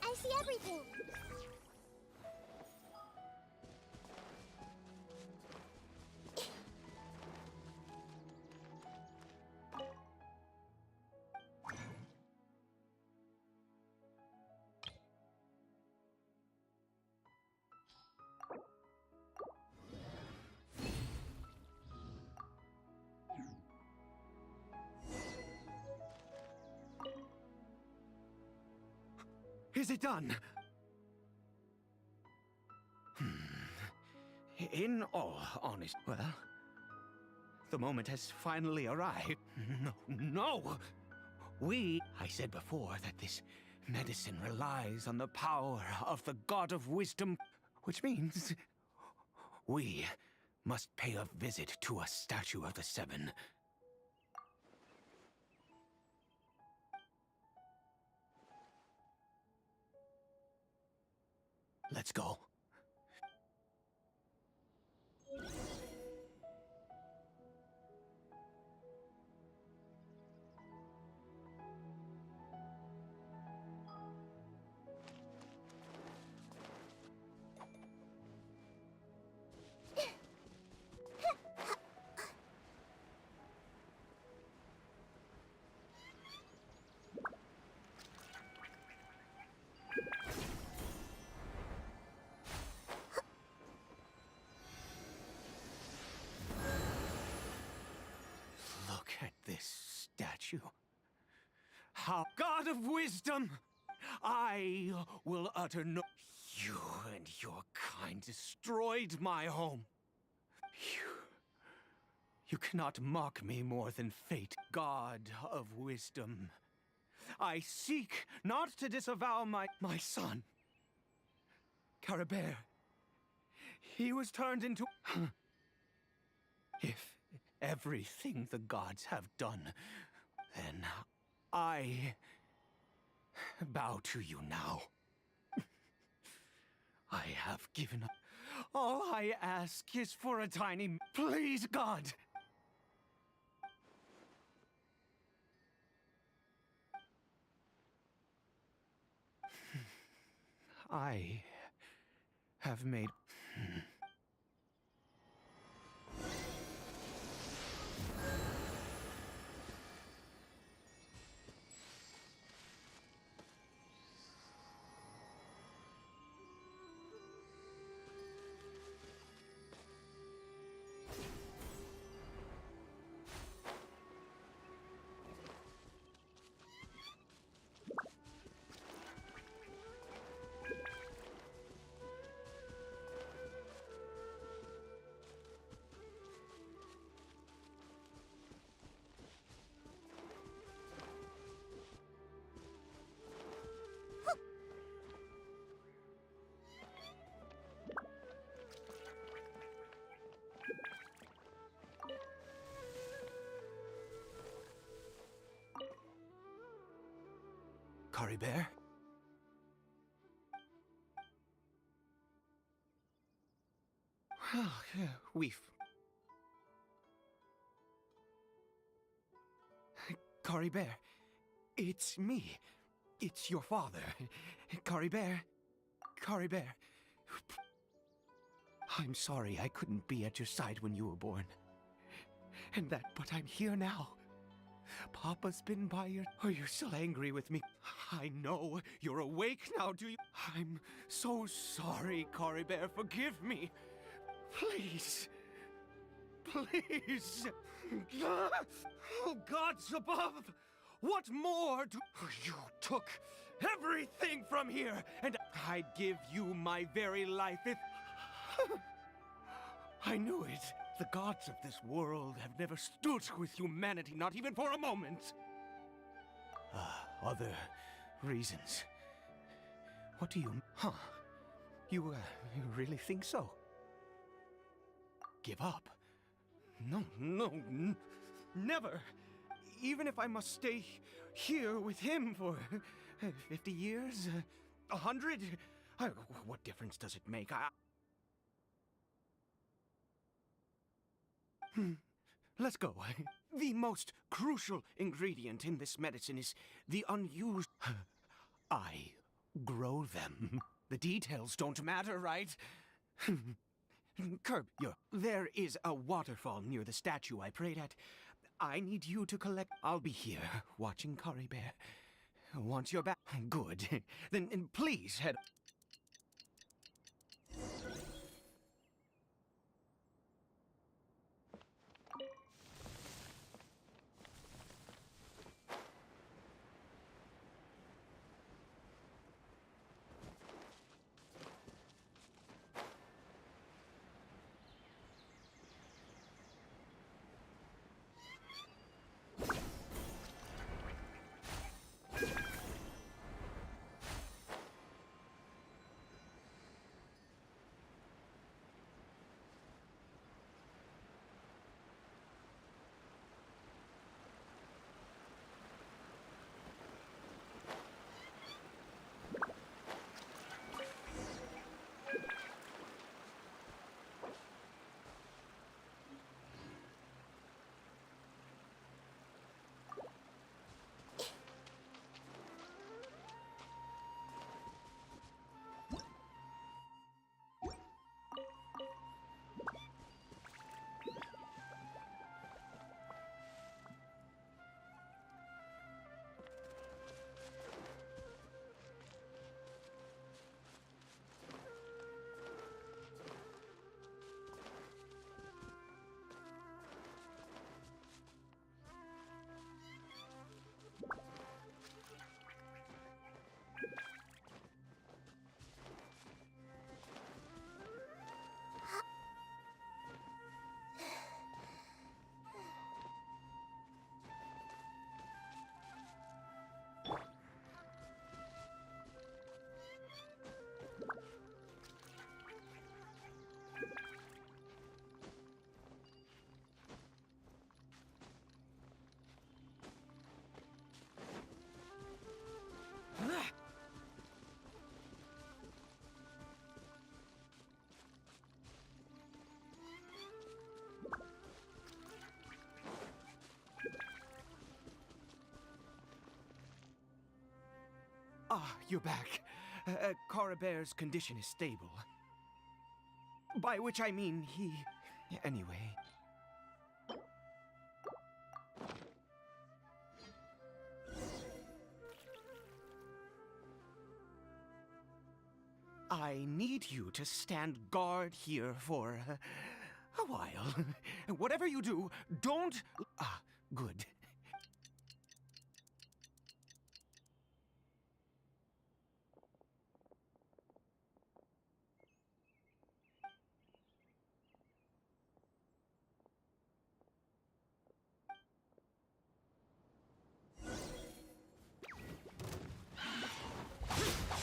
I see everything. Is it done? In all honesty, well, the moment has finally arrived. No! I said before that this medicine relies on the power of the god of wisdom, which means we must pay a visit to a statue of the Seven. Let's go. This statue. How, God of wisdom, I will utter no... You and your kind destroyed my home. You cannot mock me more than fate. God of wisdom, I seek not to disavow my son. Caribert. He was turned into... If everything the gods have done, then I bow to you now. have given up. All I ask is for a tiny... Please, God! I have made... Curry Bear? We've... Curry Bear, it's me. It's your father. Curry Bear. Curry Bear. I'm sorry I couldn't be at your side when you were born. But I'm here now. Papa's been by your... Are you still angry with me? I know. You're awake now, do you? I'm so sorry, Curry Bear. Forgive me. Please. Please. Oh, gods above. What more do... You took everything from here, and I'd give you my very life if... I knew it. The gods of this world have never stood with humanity, not even for a moment. Other reasons. What do you... Huh? You really think so? Give up? No, never. Even if I must stay here with him for 50 years, 100, what difference does it make? Let's go. The most crucial ingredient in this medicine is the unused... I grow them. The details don't matter, right? Curb, there is a waterfall near the statue I prayed at. I need you to collect... I'll be here, watching Curry Bear. Once you're back... Good. Then please head... Ah, you're back. Coribere's condition is stable. By which I mean he... Anyway. I need you to stand guard here for a while. Whatever you do, don't... Ah, good.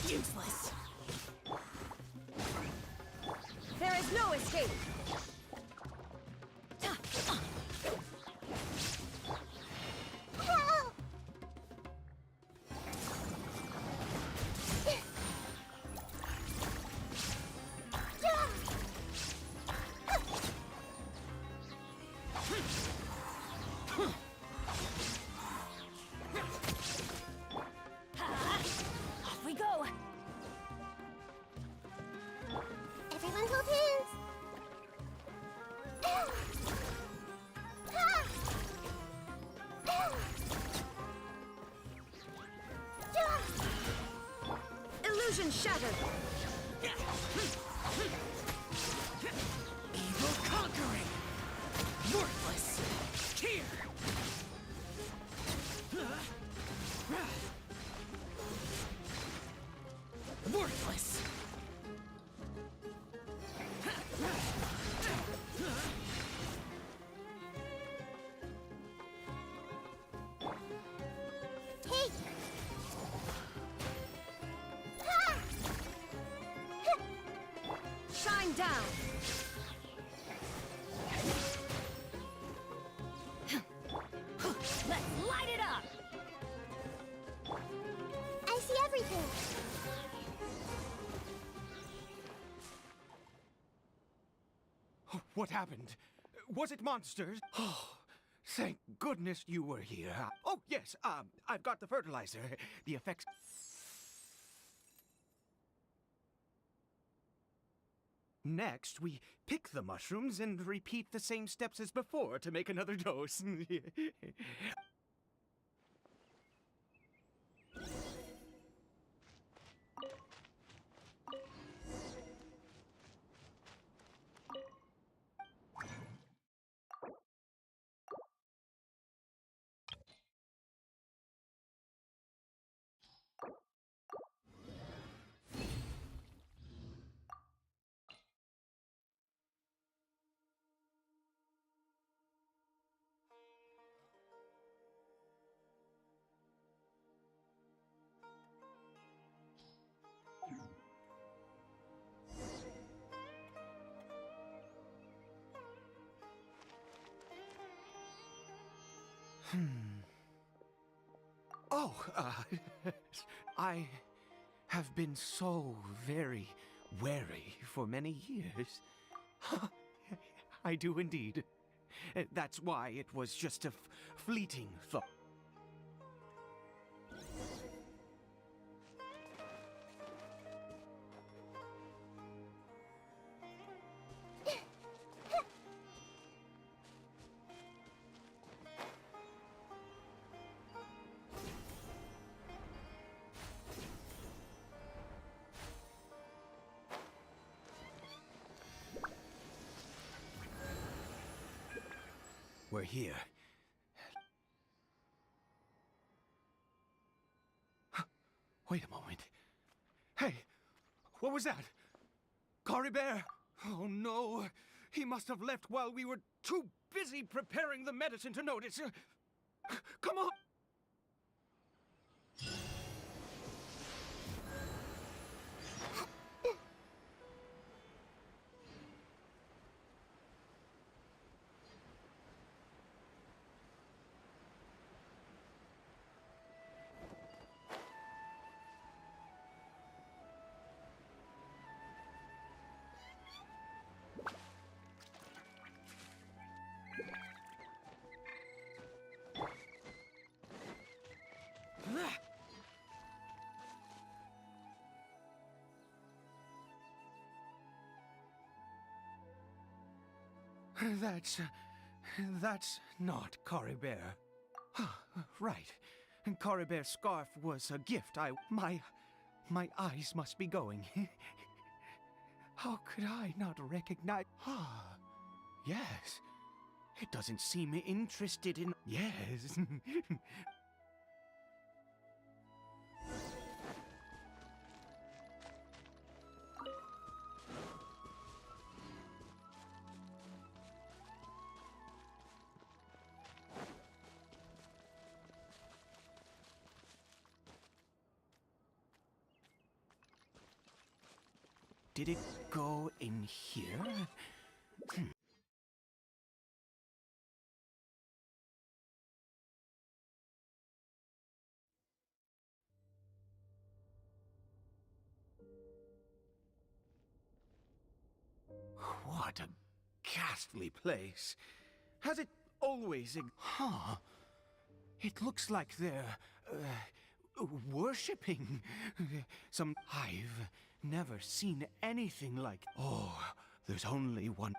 Useless. There is no escape. Off we go. Everyone hold hands. Illusion shattered. Evil conquering. Worthless. Here. Worthless. Hey. Shine down. Let's light it up. I see everything. What happened? Was it monsters? Oh, thank goodness you were here. Oh, yes, I've got the fertilizer. The effects... Next, we pick the mushrooms and repeat the same steps as before to make another dose. Oh, I have been so very wary for many years. I do indeed. That's why it was just a fleeting thought. We're here. Wait a moment. Hey, what was that? Coribere? Oh no, he must have left while we were too busy preparing the medicine to notice. Come on! That's not Coribert. Right. Coribert's scarf was a gift. My eyes must be going. How could I not recognize? Yes. It doesn't seem interested in. Yes. Did it go in here? What a ghastly place. Has it always... It looks like they're... worshipping some... I've never seen anything like... Oh, there's only one...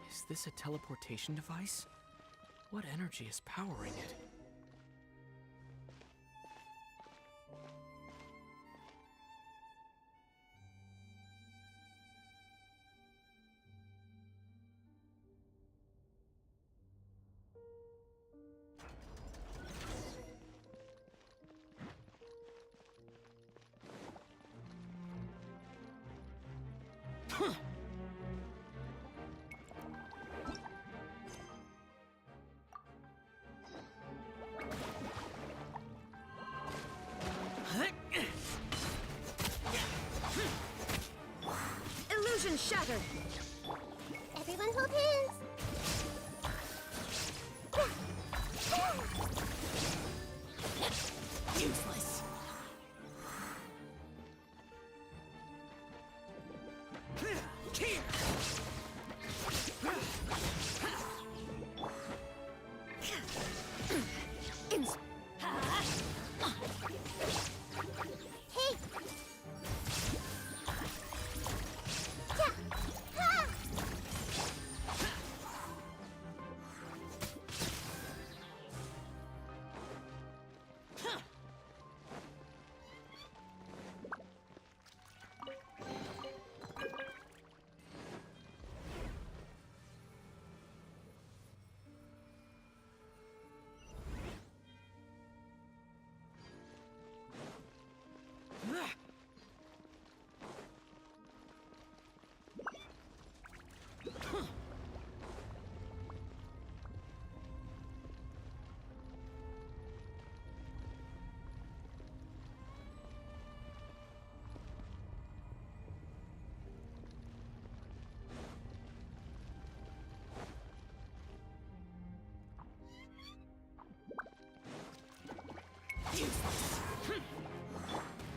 Is this a teleportation device? What energy is powering it? Illusion shattered! Everyone hold hands! Useless! Here! Hey!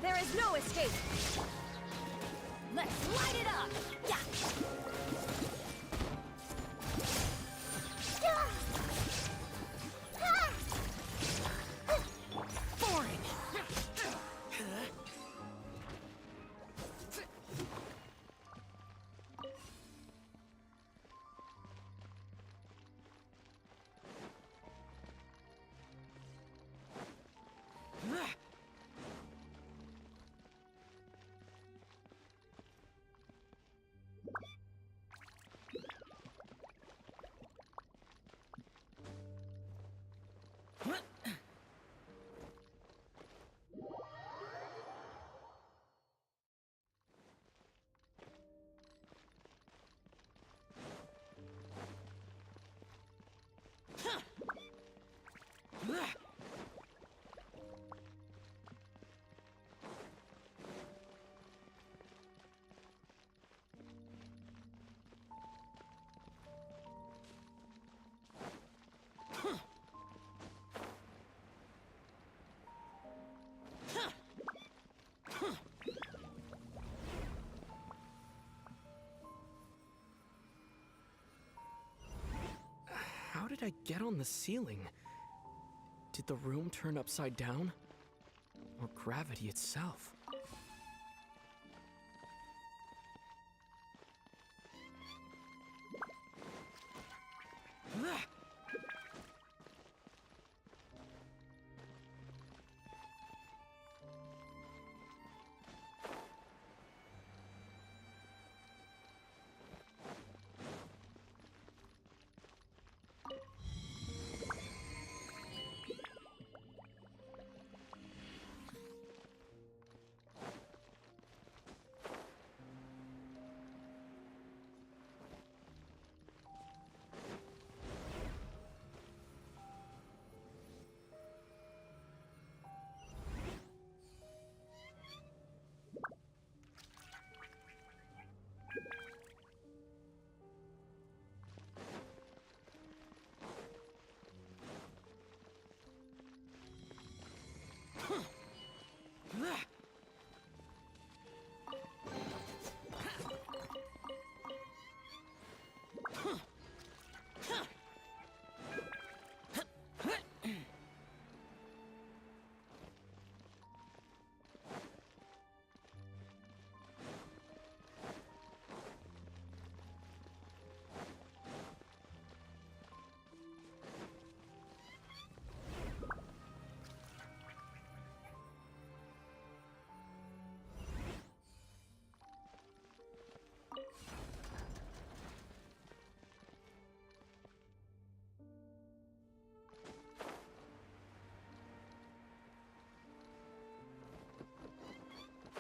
There is no escape! Let's light it up! Yeah. did I get on the ceiling? Did the room turn upside down? Or gravity itself?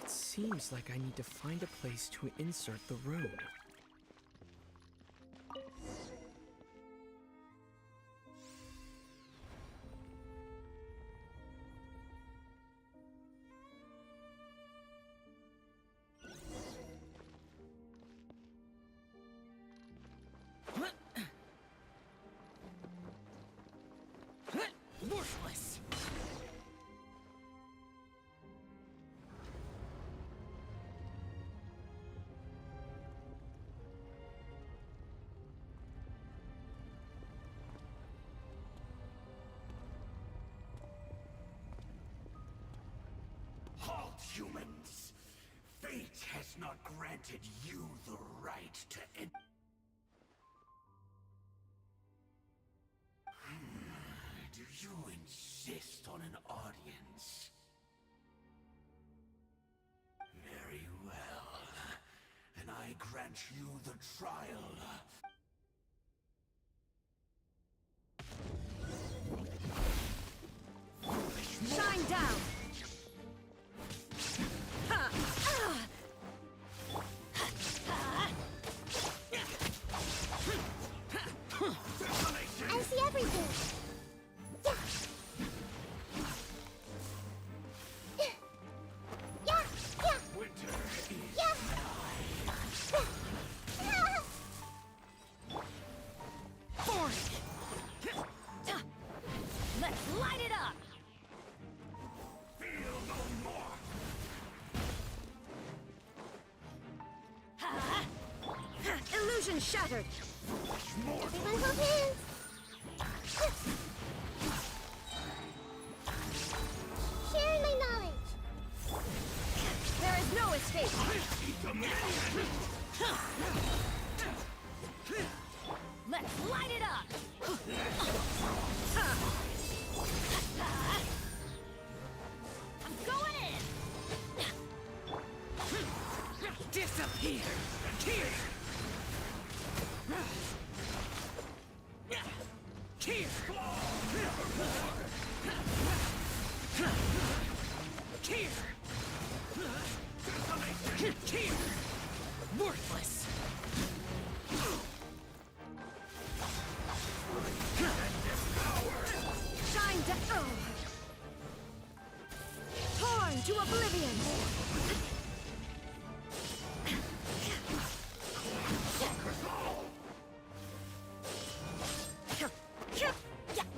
Seems like I need to find a place to insert the rune. Worthless! Halt, humans! Fate has not granted you the right to end. Do you insist on an audience? Very well. Then I grant you the trial. Shine down! I see everything. Winter is Let's light it up! feel no more. Illusion shattered! Everyone hold hands. Sharing my knowledge. There is no escape! Let's light it up! I'm going in! Disappear! Here! Here! Here! Here! Worthless! Shine down! Torn to oblivion!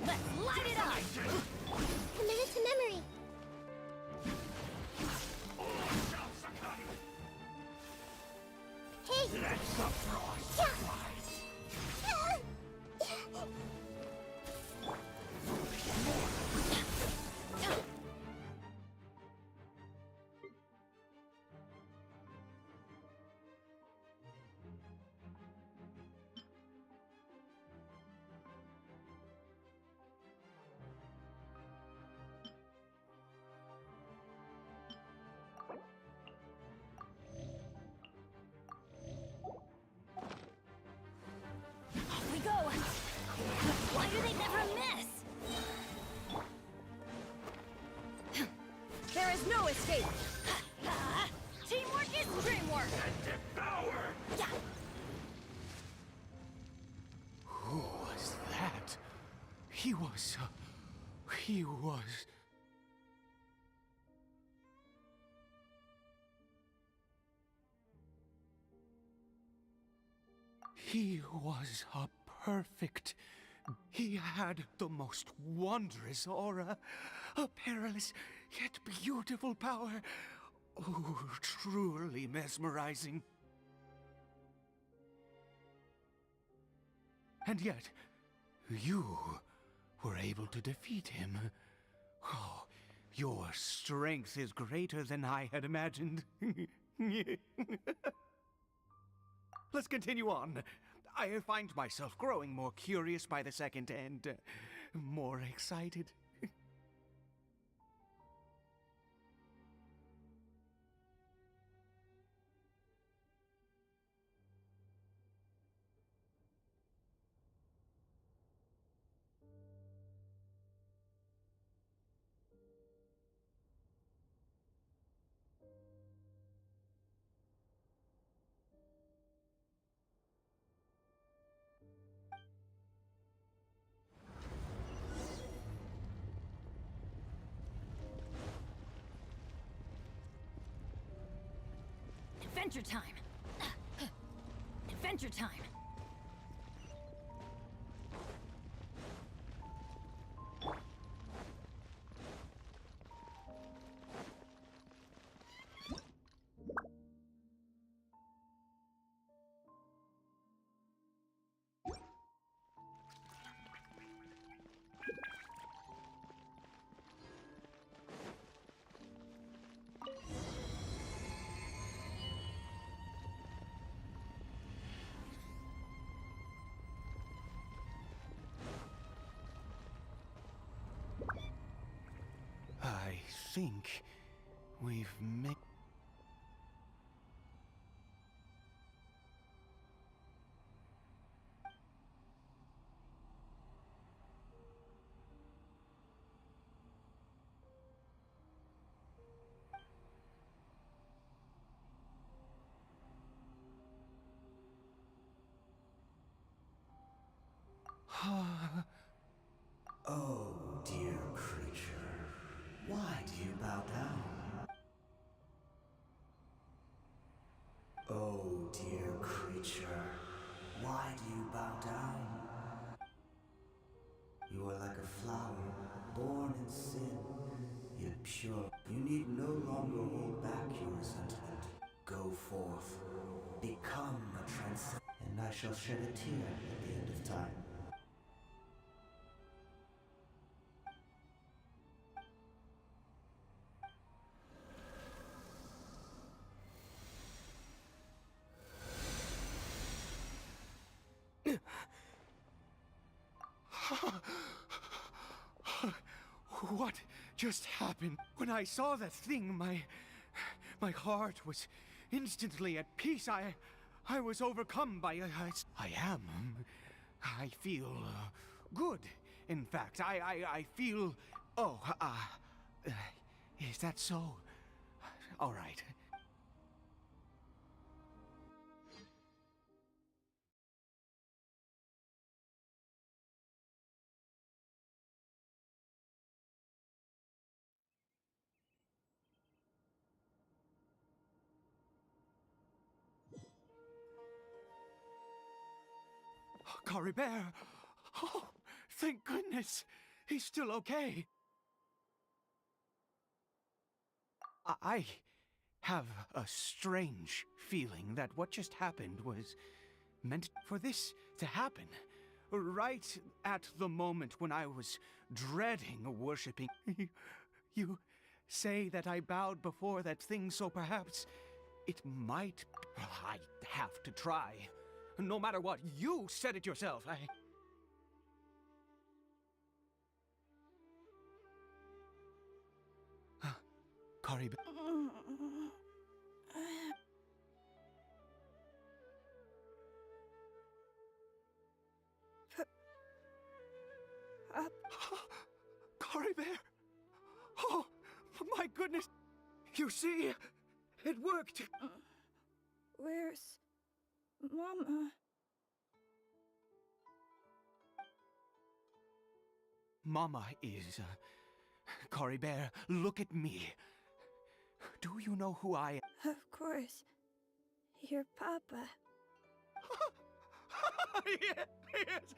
Let's light it up! Commit it to memory. Hey! Let the frost rise. is no escape! Teamwork is dreamwork! Yeah. Who was that? He was... He was... a perfect... He had the most wondrous aura, a perilous yet beautiful power. Oh, truly mesmerizing. And yet, you were able to defeat him. Oh, your strength is greater than I had imagined. Let's continue on. I find myself growing more curious by the second and more excited. Adventure time! Adventure time! I think we've made... Oh, dear creature, why do you bow down? Oh, dear creature, why do you bow down? You are like a flower, born in sin, yet pure. You need no longer hold back your resentment. Go forth, become a transcendent, and I shall shed a tear at the end of time. What just happened? When I saw that thing, my heart was instantly at peace. I was overcome by I feel good. In fact, I feel... Oh, is that so? All right. Caribert! Oh, thank goodness! He's still okay. I have a strange feeling that what just happened was meant for this to happen. Right at the moment when I was dreading worshipping. You say that I bowed before that thing, so perhaps it might... I have to try. No matter what, you said it yourself. Caribert. Caribert! Oh, my goodness! goodness! You see? It worked! Where's Mama? Mama is... Cory Bear, look at me. Do you know who I am? Of course. Your papa. Yes.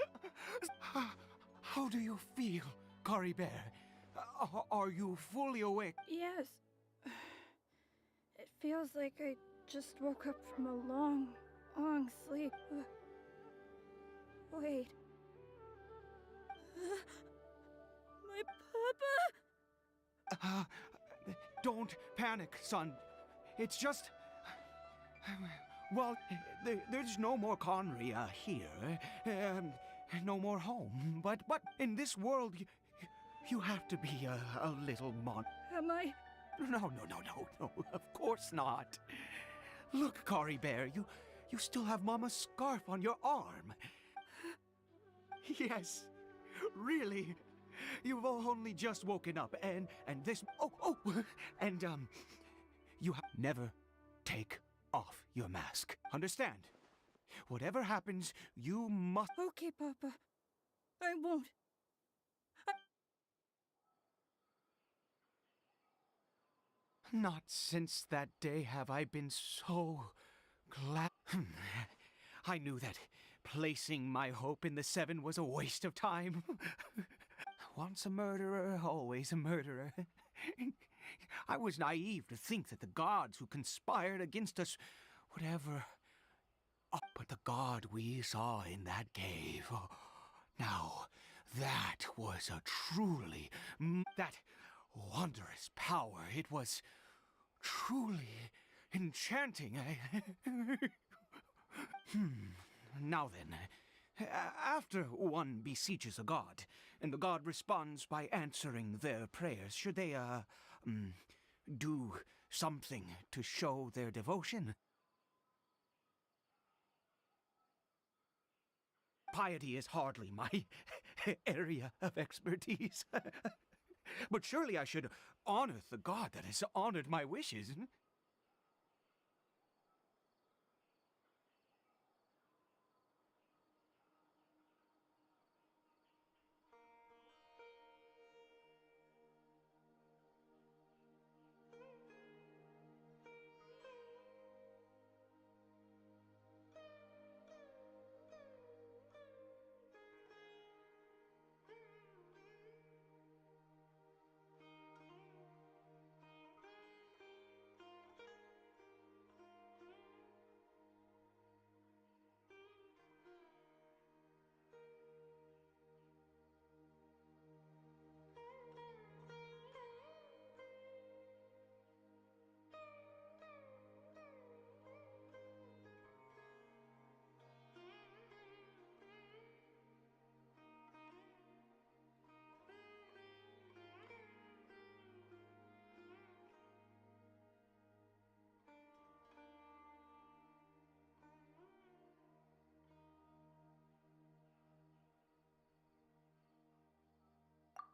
How do you feel, Cory Bear? Are you fully awake? Yes. It feels like I just woke up from a long, long sleep. Wait. My papa? Don't panic, son. It's just... Well, there's no more Conry here. No more home. But in this world, you have to be a little Am I? No, of course not. Look, Cory Bear, you still have Mama's scarf on your arm. Yes, really. You've only just woken up, and this... and, you never take off your mask. Understand? Whatever happens, you must... Okay, Papa. I won't. Not since that day have I been so glad. I knew that placing my hope in the Seven was a waste of time. Once a murderer, always a murderer. I was naive to think that the gods who conspired against us would ever... Oh, but the god we saw in that cave... Oh, now, that was a truly... That wondrous power, it was truly enchanting. Now then, after one besieges a god, and the god responds by answering their prayers, should they, do something to show their devotion? Piety is hardly my area of expertise. But surely I should honor the god that has honored my wishes.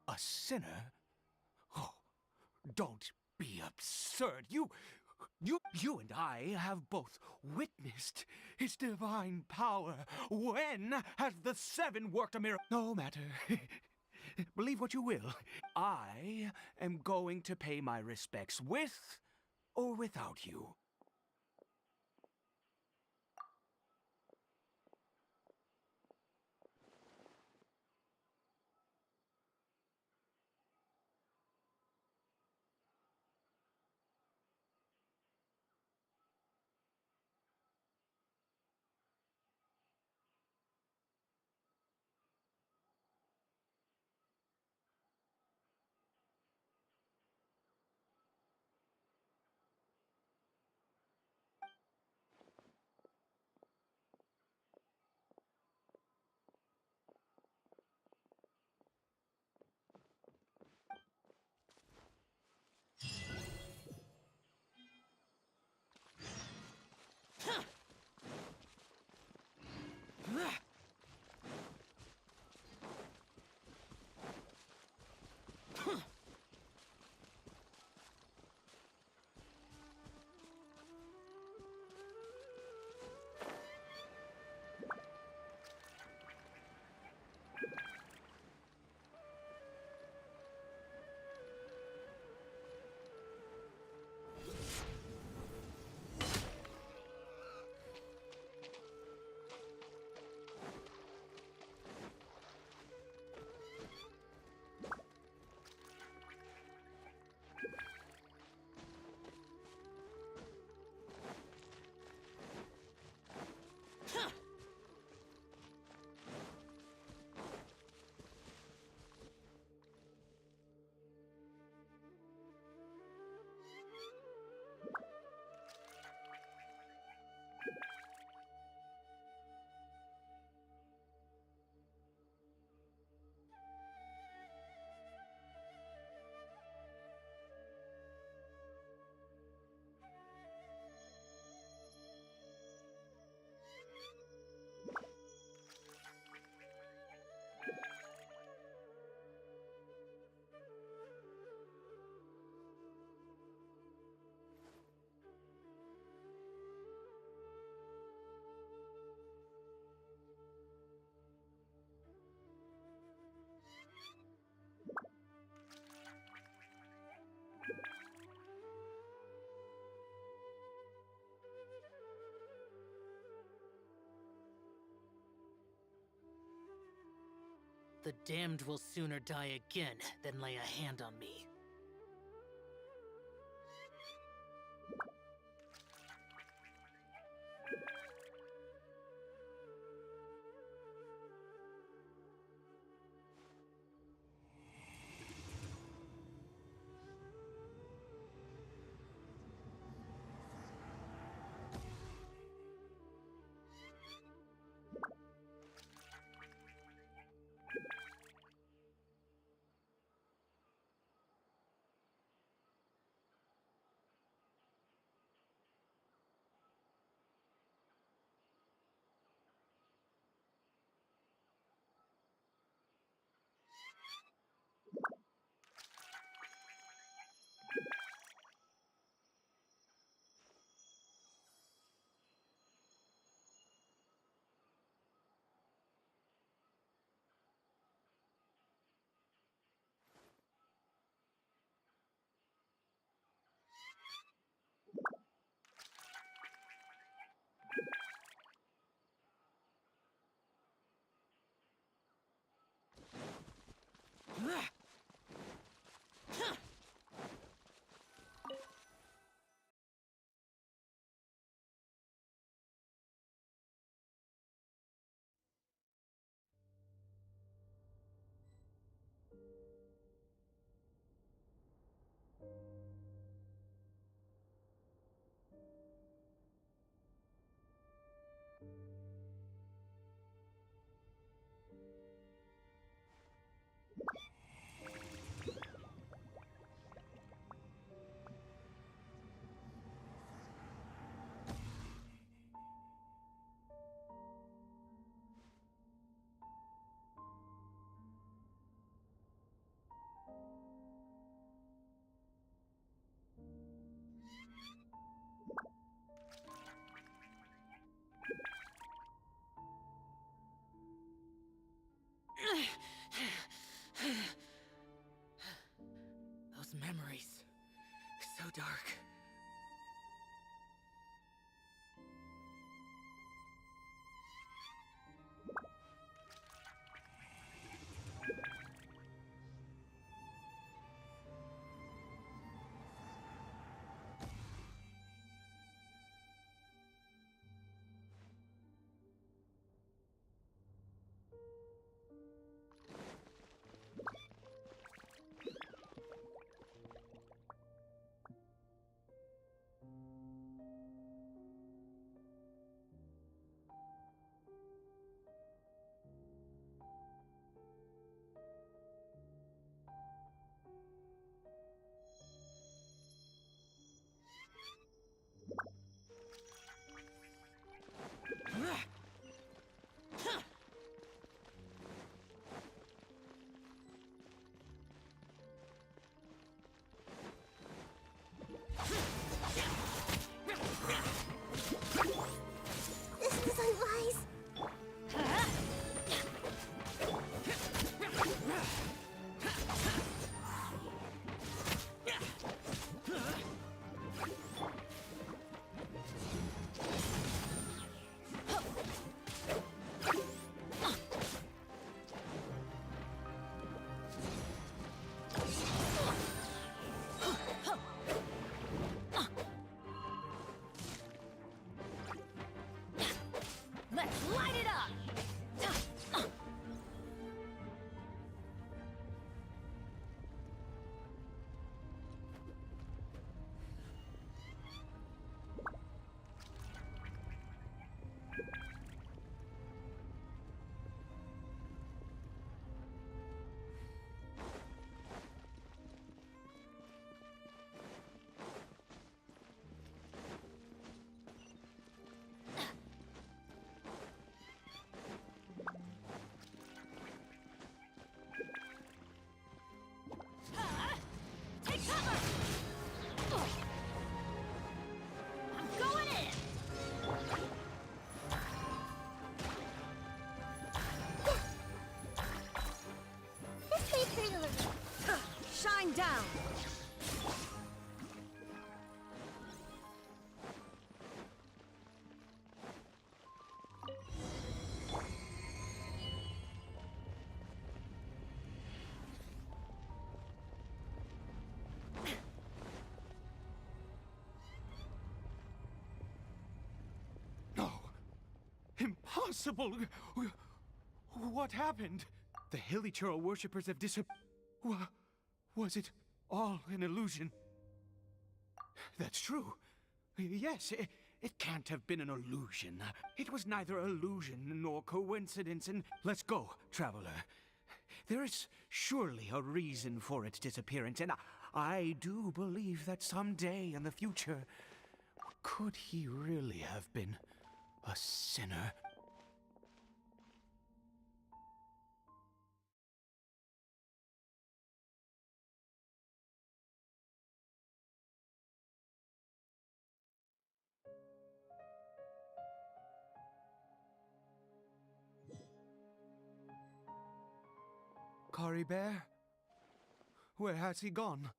A sinner? Oh, don't be absurd. You and I have both witnessed his divine power. When has the Seven worked a miracle? No matter. Believe what you will. I am going to pay my respects with or without you. The damned will sooner die again than lay a hand on me. Those memories. So dark. impossible! What happened? The Hilly Churl worshippers have disappeared. Was it all an illusion? That's true. Yes, it can't have been an illusion. It was neither illusion nor coincidence, and let's go, traveler. There is surely a reason for its disappearance, and I do believe that someday in the future, could he really have been a sinner? Cory Bear? Where has he gone?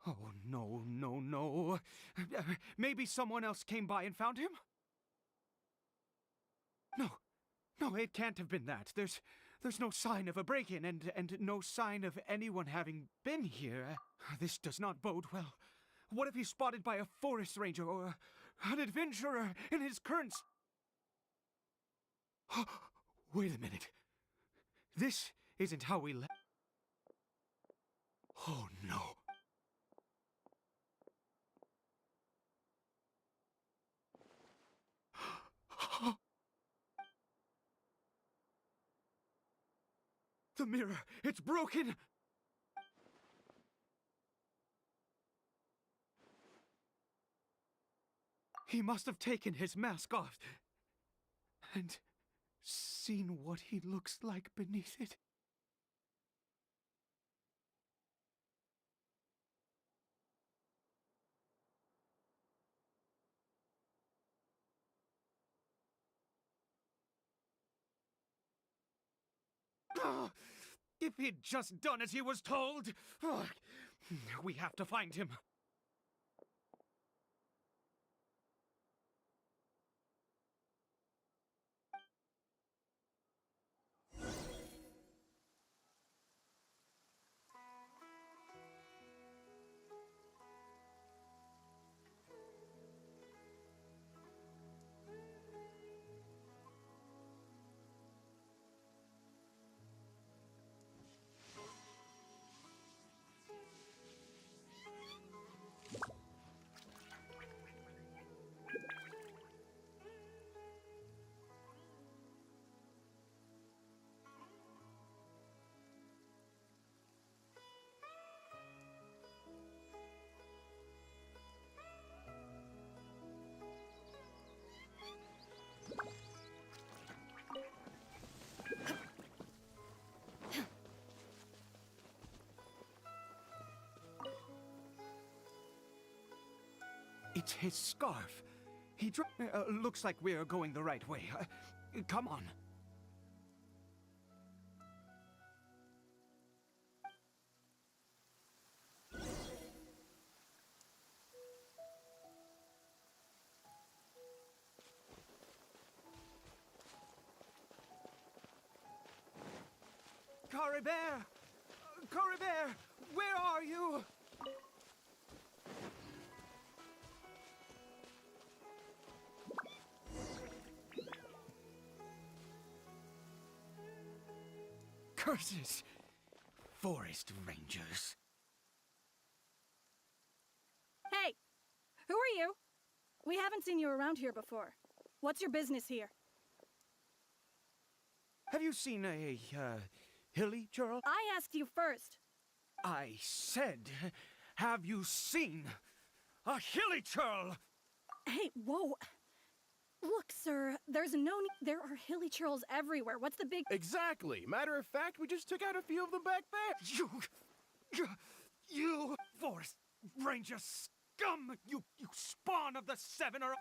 Oh, no, no, no. Maybe someone else came by and found him? No, it can't have been that. There's no sign of a break-in and no sign of anyone having been here. This does not bode well. What if he's spotted by a forest ranger or an adventurer in his current... Wait a minute. This isn't how we left. Oh, no. The mirror! It's broken! He must have taken his mask off and seen what he looks like beneath it. If he'd just done as he was told! We have to find him. It's his scarf. He looks like we're going the right way. Come on. Cory Bear! Cory Bear! Where are you? Curses! Forest rangers. Hey! Who are you? We haven't seen you around here before. What's your business here? Have you seen a, Hilly Churl? I asked you first. I said, have you seen a Hilly Churl? Hey, whoa! Look, sir, there's no need. There are Hilly Churls everywhere. What's the big... Exactly. Matter of fact, we just took out a few of them back there. You Forest Ranger scum! You spawn of the Seven or...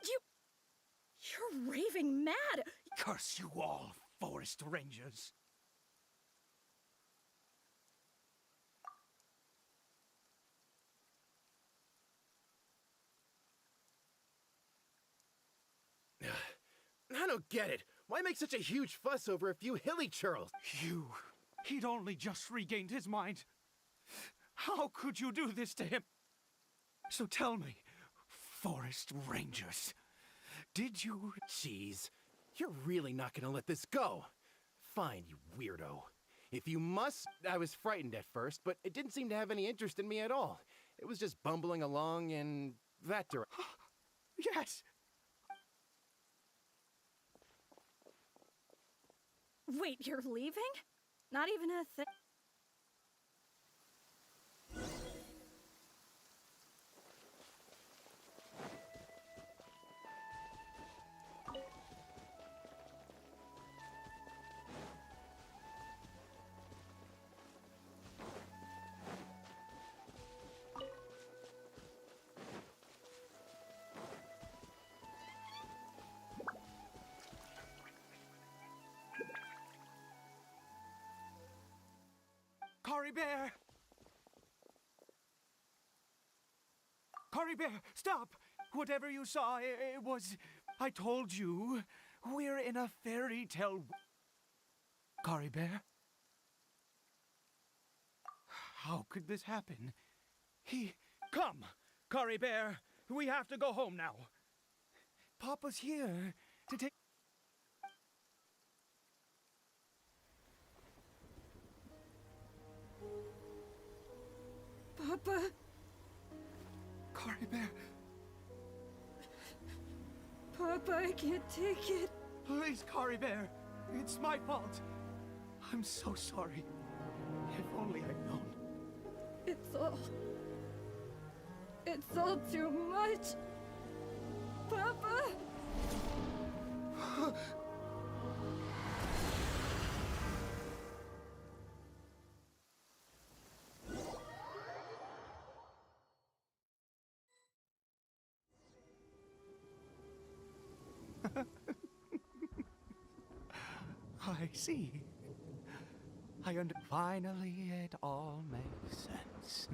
You're raving mad! Curse you all, Forest Rangers! I don't get it. Why make such a huge fuss over a few hilly churls? He'd only just regained his mind. How could you do this to him? So tell me, Forest Rangers, did you... Jeez, you're really not gonna let this go. Fine, you weirdo. If you must... I was frightened at first, but it didn't seem to have any interest in me at all. It was just bumbling along in that direction. Yes! Wait, you're leaving? Not even a thing. Cory Bear! Cory Bear, stop! Whatever you saw, it was... I told you, we're in a fairy tale... Cory Bear? How could this happen? Come! Cory Bear, we have to go home now. Papa's here to take... Papa... Cory Bear... Papa, I can't take it. Please, Cory Bear. It's my fault. I'm so sorry. If only I'd known. It's all too much. Papa! I see. Finally, it all makes sense.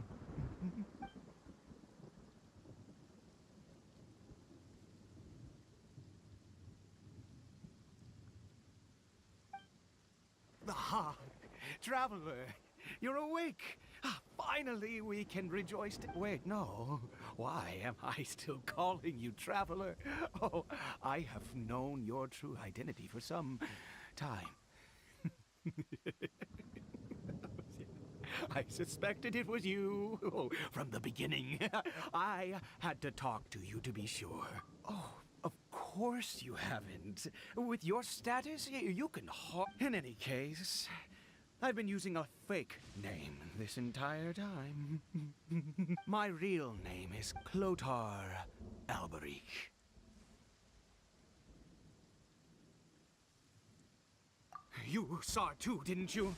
Ah, traveler, you're awake. Finally, we can rejoice. Wait, no. Why am I still calling you traveler? Oh, I have known your true identity for some time. I suspected it was you from the beginning. I had to talk to you to be sure. Oh, of course you haven't. With your status, you can In any case, I've been using a fake name this entire time. My real name is Clotar Alberich. You saw it too, didn't you?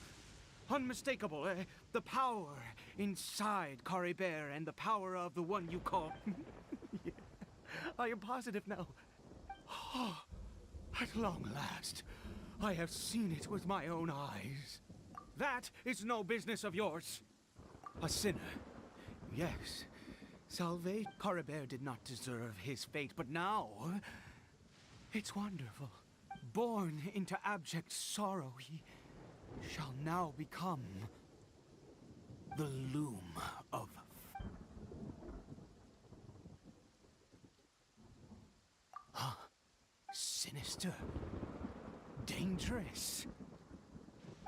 Unmistakable, the power inside Cory Bear and the power of the one you call... Yeah, I am positive now. Oh, at long last, I have seen it with my own eyes. That is no business of yours. A sinner. Yes, Salvate Cory Bear did not deserve his fate, but now... It's wonderful. Born into abject sorrow, he shall now become the loom of... Huh? Sinister. Dangerous.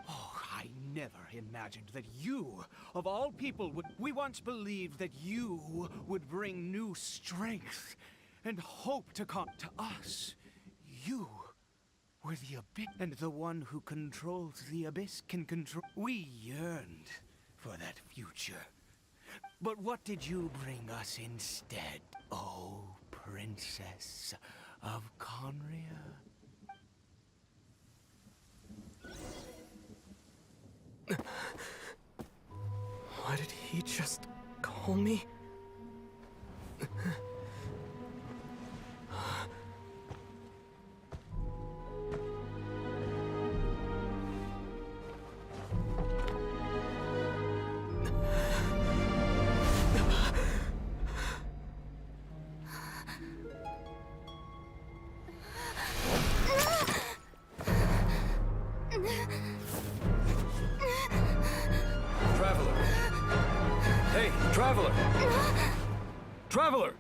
Oh, I never imagined that you, of all people, would... We once believed that you would bring new strength and hope to come to us. You were the abyss, and the one who controls the abyss can control... We yearned for that future. But what did you bring us instead, oh Princess of Conria? What did he just call me? Traveler! Traveler!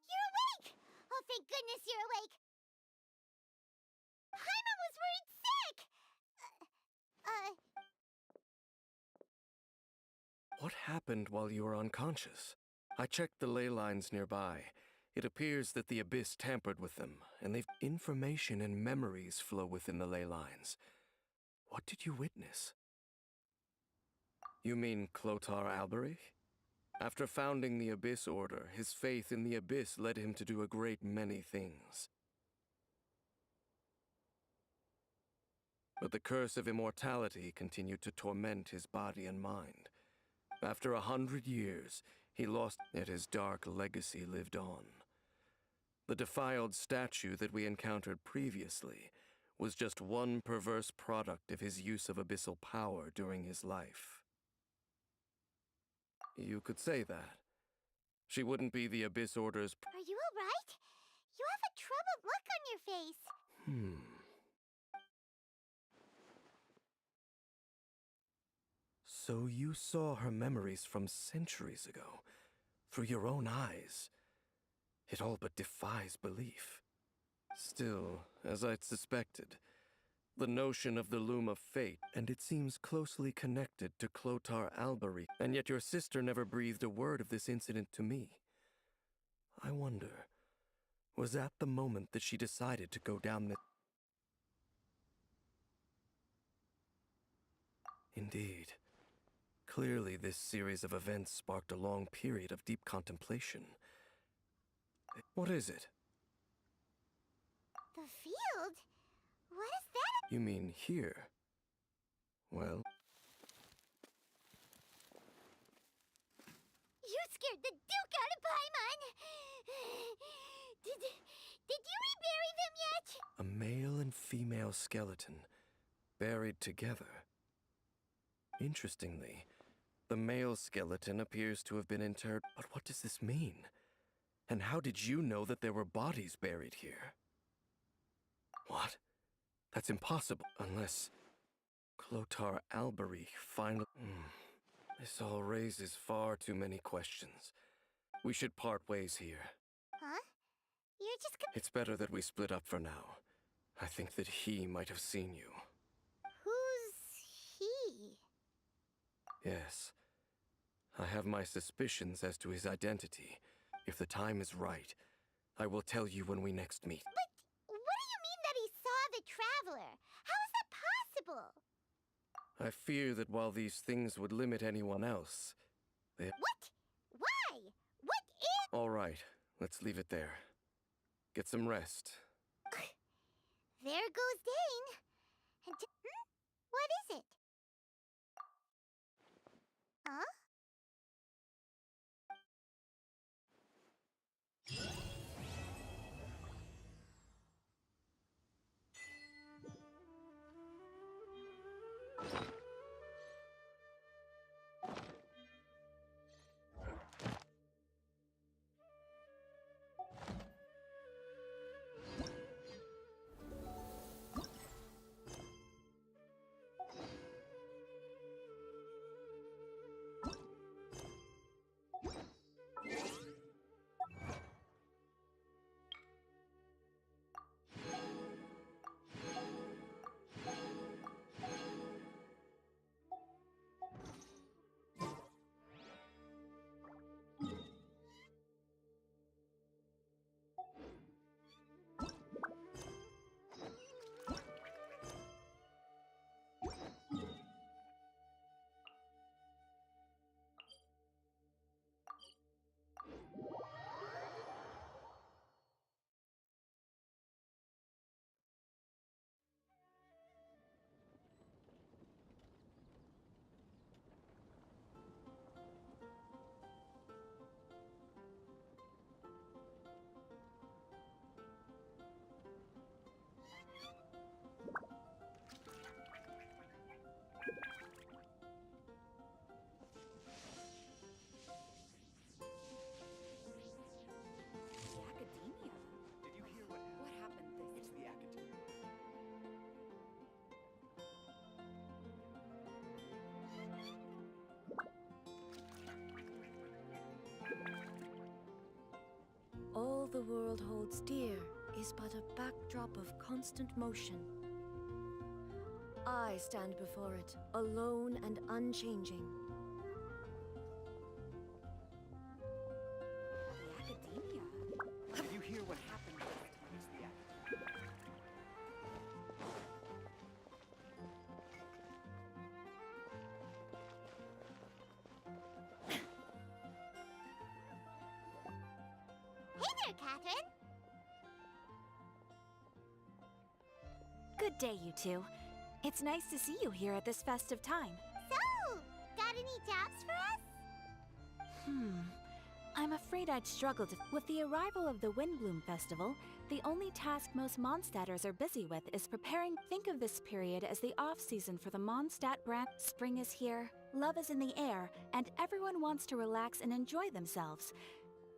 You're awake! Oh, thank goodness you're awake! Paimon was worried sick! What happened while you were unconscious? I checked the ley lines nearby. It appears that the Abyss tampered with them, and information and memories flow within the ley lines. What did you witness? You mean Clotar Alberich? After founding the Abyss Order, his faith in the Abyss led him to do a great many things. But the curse of immortality continued to torment his body and mind. After 100 years, he lost, yet his dark legacy lived on. The defiled statue that we encountered previously was just one perverse product of his use of abyssal power during his life. You could say that. She wouldn't be the Abyss Order's... Are you alright? You have a troubled look on your face. So you saw her memories from centuries ago, through your own eyes. It all but defies belief. Still, as I'd suspected, the notion of the Loom of Fate, and it seems closely connected to Clotar Alberich, and yet your sister never breathed a word of this incident to me. I wonder, was that the moment that she decided to go down the... Indeed. Clearly, this series of events sparked a long period of deep contemplation. What is it? The field? What is that? You mean here? Well... You scared the Duke out of Paimon! Did you rebury them yet? A male and female skeleton, buried together. Interestingly, the male skeleton appears to have been interred. But what does this mean? And how did you know that there were bodies buried here? What? That's impossible, unless Clotar Alberich finally... This all raises far too many questions. We should part ways here. Huh? You're just... It's better that we split up for now. I think that he might have seen you. Who's he? Yes. I have my suspicions as to his identity. If the time is right, I will tell you when we next meet. But what do you mean that he saw the Traveler? How is that possible? I fear that while these things would limit anyone else, they... What? Why? What is... All right, let's leave it there. Get some rest. There goes Dane. And what is it? Huh? the world holds dear is but a backdrop of constant motion. I stand before it, alone and unchanging. The academia? Did you hear what happened? Hey there, Catherine! Good day, you two. It's nice to see you here at this festive time. So, got any jobs for us? I'm afraid I'd struggle to. With the arrival of the Windbloom Festival, the only task most Mondstadters are busy with is preparing. Think of this period as the off-season for the Mondstadt brand. Spring is here, love is in the air, and everyone wants to relax and enjoy themselves.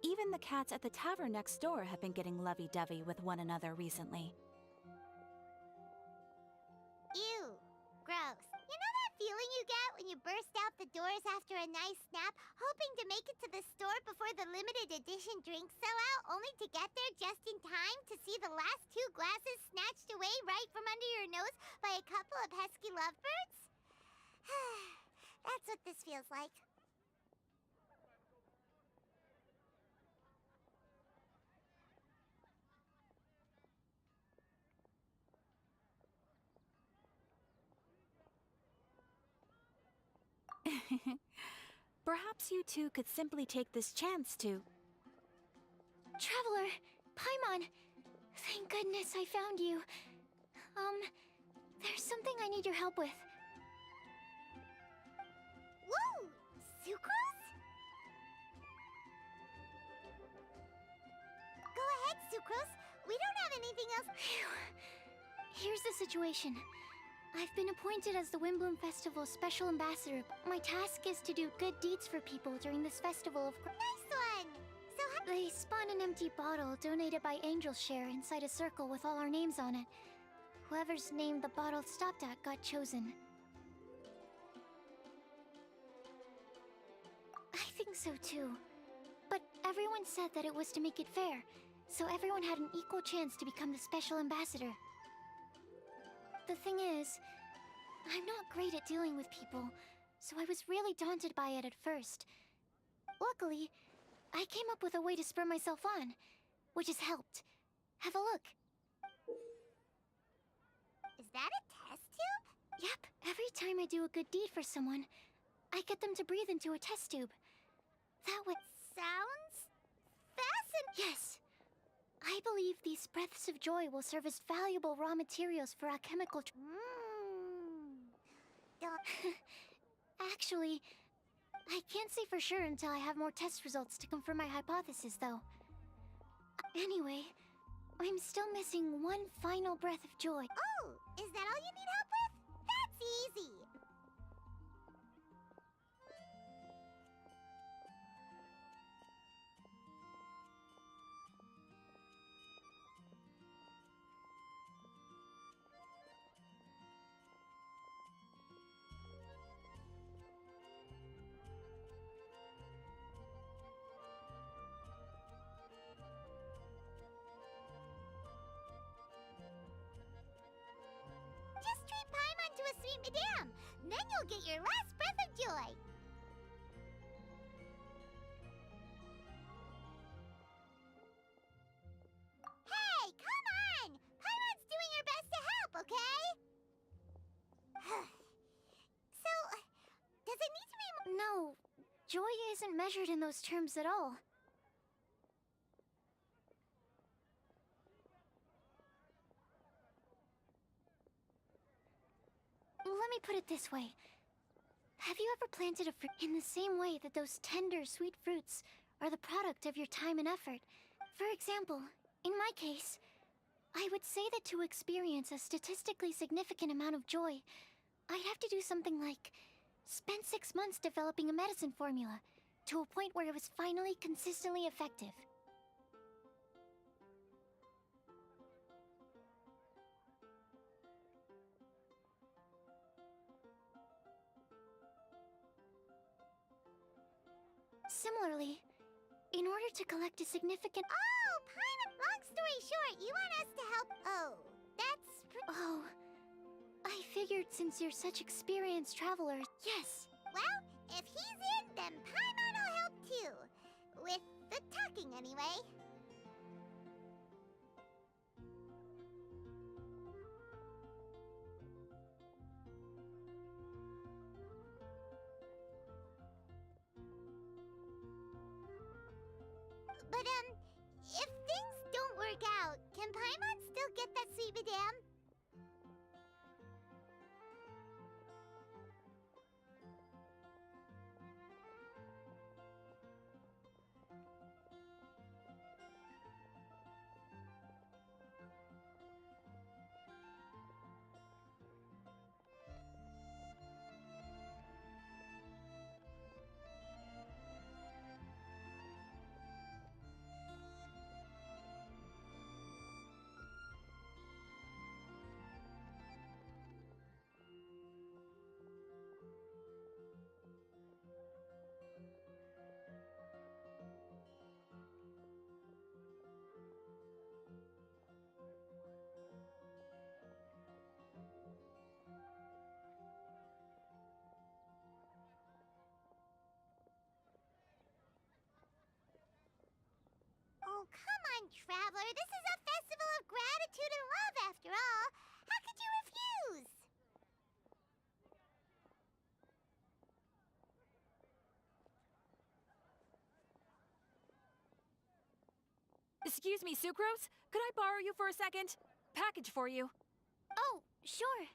Even the cats at the tavern next door have been getting lovey-dovey with one another recently. Ew, gross. You know that feeling you get when you burst out the doors after a nice nap, hoping to make it to the store before the limited edition drinks sell out, only to get there just in time to see the last 2 glasses snatched away right from under your nose by a couple of pesky lovebirds? That's what this feels like. Perhaps you two could simply take this chance to... Traveler, Paimon, thank goodness I found you. There's something I need your help with. Whoa! Sucrose? Go ahead, Sucrose. We don't have anything else. Here's the situation. I've been appointed as the Windbloom Festival's special ambassador. My task is to do good deeds for people during this festival of... Nice one! So they spawn an empty bottle donated by Angel's Share inside a circle with all our names on it. Whoever's name the bottle stopped at got chosen. I think so too. But everyone said that it was to make it fair, so everyone had an equal chance to become the special ambassador. The thing is, I'm not great at dealing with people, so I was really daunted by it at first. Luckily, I came up with a way to spur myself on, which has helped. Have a look. Is that a test tube? Yep, every time I do a good deed for someone, I get them to breathe into a test tube. That way... Sounds fascinating. Yes. I believe these breaths of joy will serve as valuable raw materials for alchemical... Actually, I can't say for sure until I have more test results to confirm my hypothesis, though. Anyway, I'm still missing one final breath of joy. Oh, is that all you need help with? That's easy. Just treat Paimon to a sweet madame. Then you'll get your last breath of joy. Hey, come on! Paimon's doing her best to help, okay? So, does it need to be... No, joy isn't measured in those terms at all. Let me put it this way. Have you ever planted a fruit in the same way that those tender, sweet fruits are the product of your time and effort? For example, in my case, I would say that to experience a statistically significant amount of joy, I'd have to do something like spend 6 months developing a medicine formula to a point where it was finally consistently effective. Similarly, in order to collect a significant... Oh, Paimon, long story short, you want us to help. Oh, Oh, I figured since you're such experienced travelers. Yes. Well, if he's in, then Paimon will help too. With the talking, anyway. But, if things don't work out, can Paimon still get that sweet madame? Oh, come on, Traveler. This is a festival of gratitude and love, after all. How could you refuse? Excuse me, Sucrose? Could I borrow you for a second? Package for you. Oh, sure.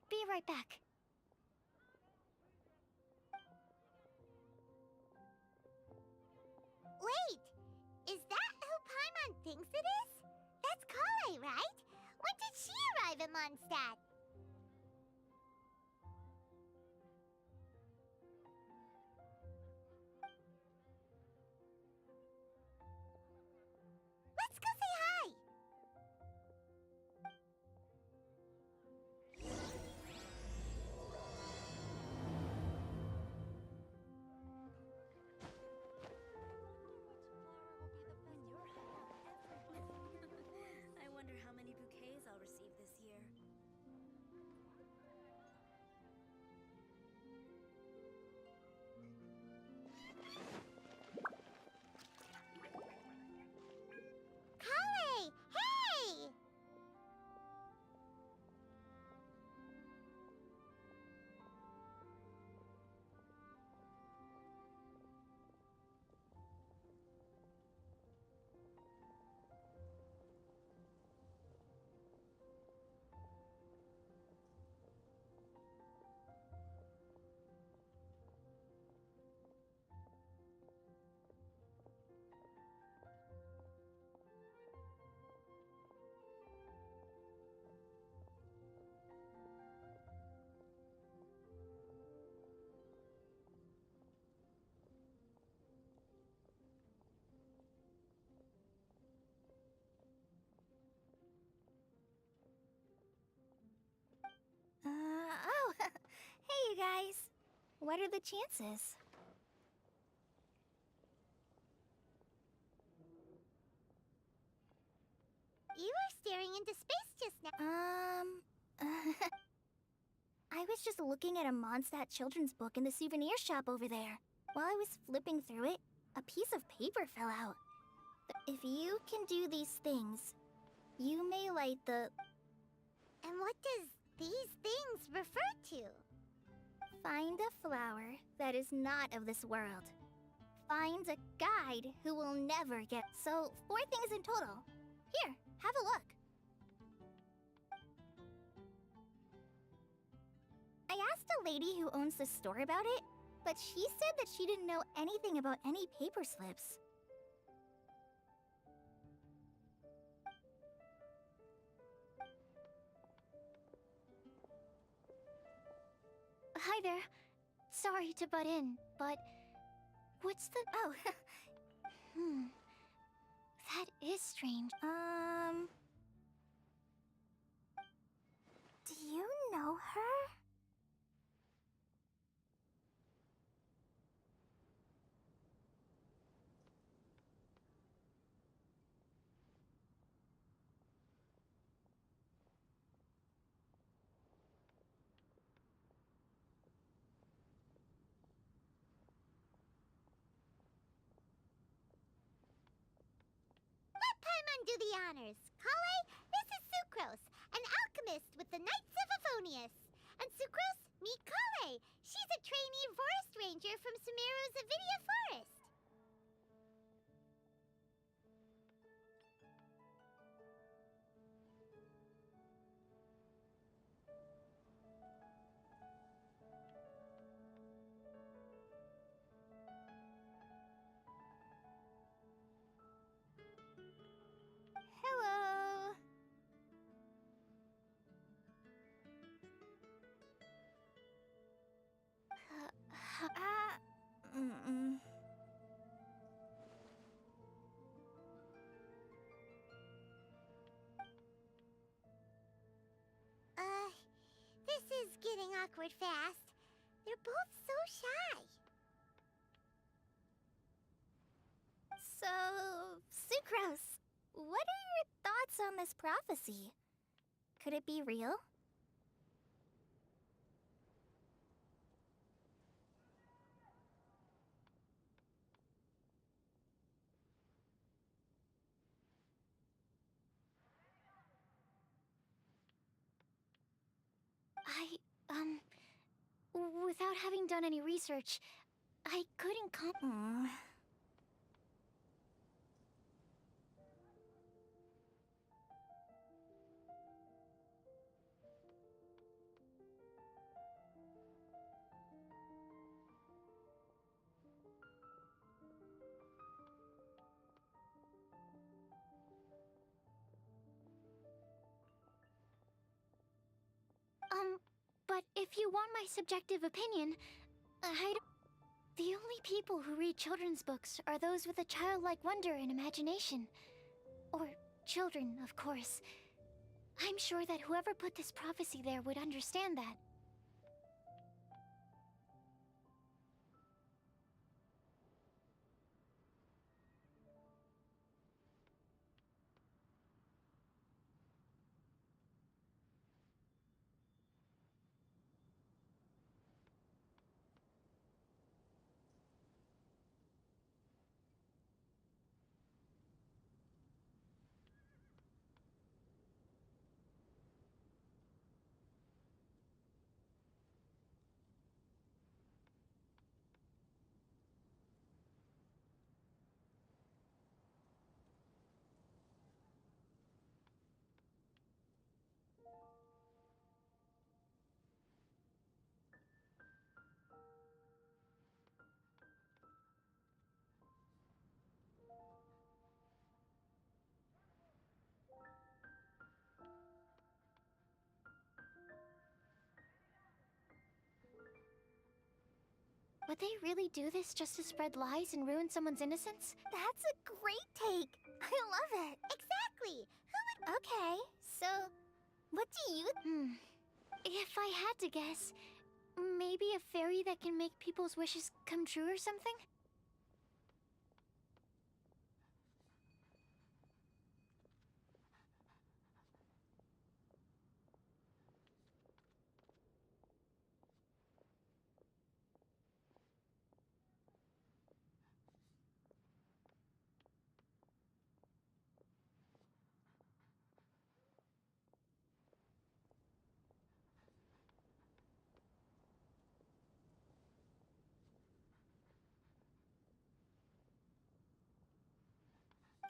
Be right back. Wait! Is that who Paimon thinks it is? That's Kale, right? When did she arrive in Mondstadt? Let's go say hi! I wonder how many bouquets I'll receive this year. Kale! Hey! Oh, hey you guys. What are the chances? You were staring into space just now. I was just looking at a Mondstadt children's book in the souvenir shop over there. While I was flipping through it, a piece of paper fell out. If you can do these things, you may light the... And what does these things refer to? Find a flower that is not of this world. Find a guide who will never get... So, 4 things in total. Here, have a look. I asked a lady who owns the store about it, but she said that she didn't know anything about any paper slips. Hi there. Sorry to butt in, but what's the... Oh, that is strange. Do you know her? Let Paimon do the honors. Kale, this is Sucrose, an alchemist with the Knights of Avonius. And Sucrose, meet Kale. She's a trainee forest ranger from Sumeru's Avidia Forest. Hello. Mm-mm. This is getting awkward fast. They're both so shy. So, Sucrose, what are your thoughts on this prophecy? Could it be real? Without having done any research, I couldn't But if you want my subjective opinion, the only people who read children's books are those with a childlike wonder and imagination. Or children, of course. I'm sure that whoever put this prophecy there would understand that. Would they really do this just to spread lies and ruin someone's innocence? That's a great take. I love it. Exactly. Who would... Okay, so what do you... If I had to guess, maybe a fairy that can make people's wishes come true or something?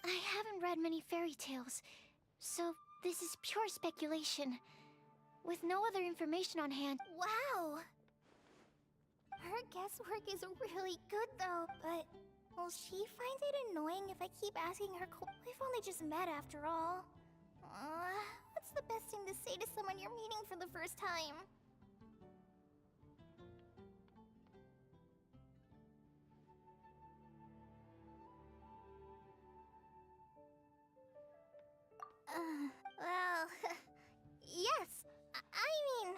I haven't read many fairy tales, so this is pure speculation. With no other information on hand. Wow! Her guesswork is really good though, but will she find it annoying if I keep asking her We've only just met after all. What's the best thing to say to someone you're meeting for the first time? Well, yes. I mean,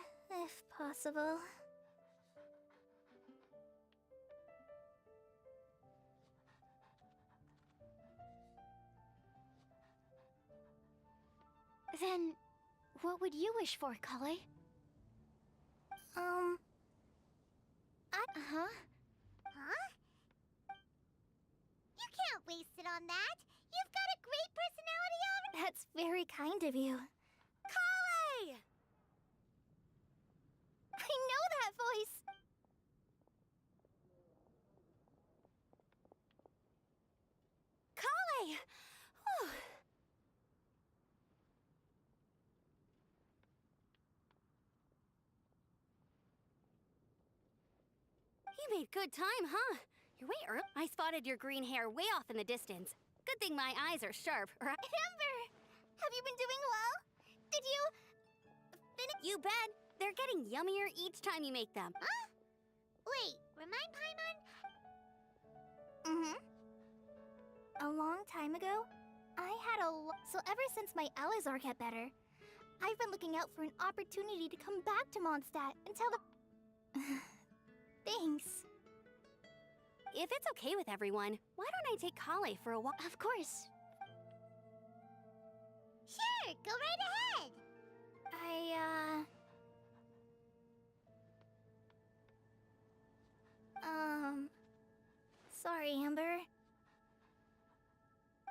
possible. Then, what would you wish for, Kale? Huh? You can't waste it on that. You've got a great personality already. That's very kind of you. Kale! I know that voice! Kale! Whew. You made good time, huh? You're way early. I spotted your green hair way off in the distance. Good thing my eyes are sharp, right? Amber! Have you been doing well? Did you... finish? You bet. They're getting yummier each time you make them. Huh? Wait, remind Paimon? A long time ago, I had so ever since my Elazar got better, I've been looking out for an opportunity to come back to Mondstadt and tell the... Thanks. If it's okay with everyone, why don't I take Kale for a walk? Of course. Sure, go right ahead. Sorry, Amber.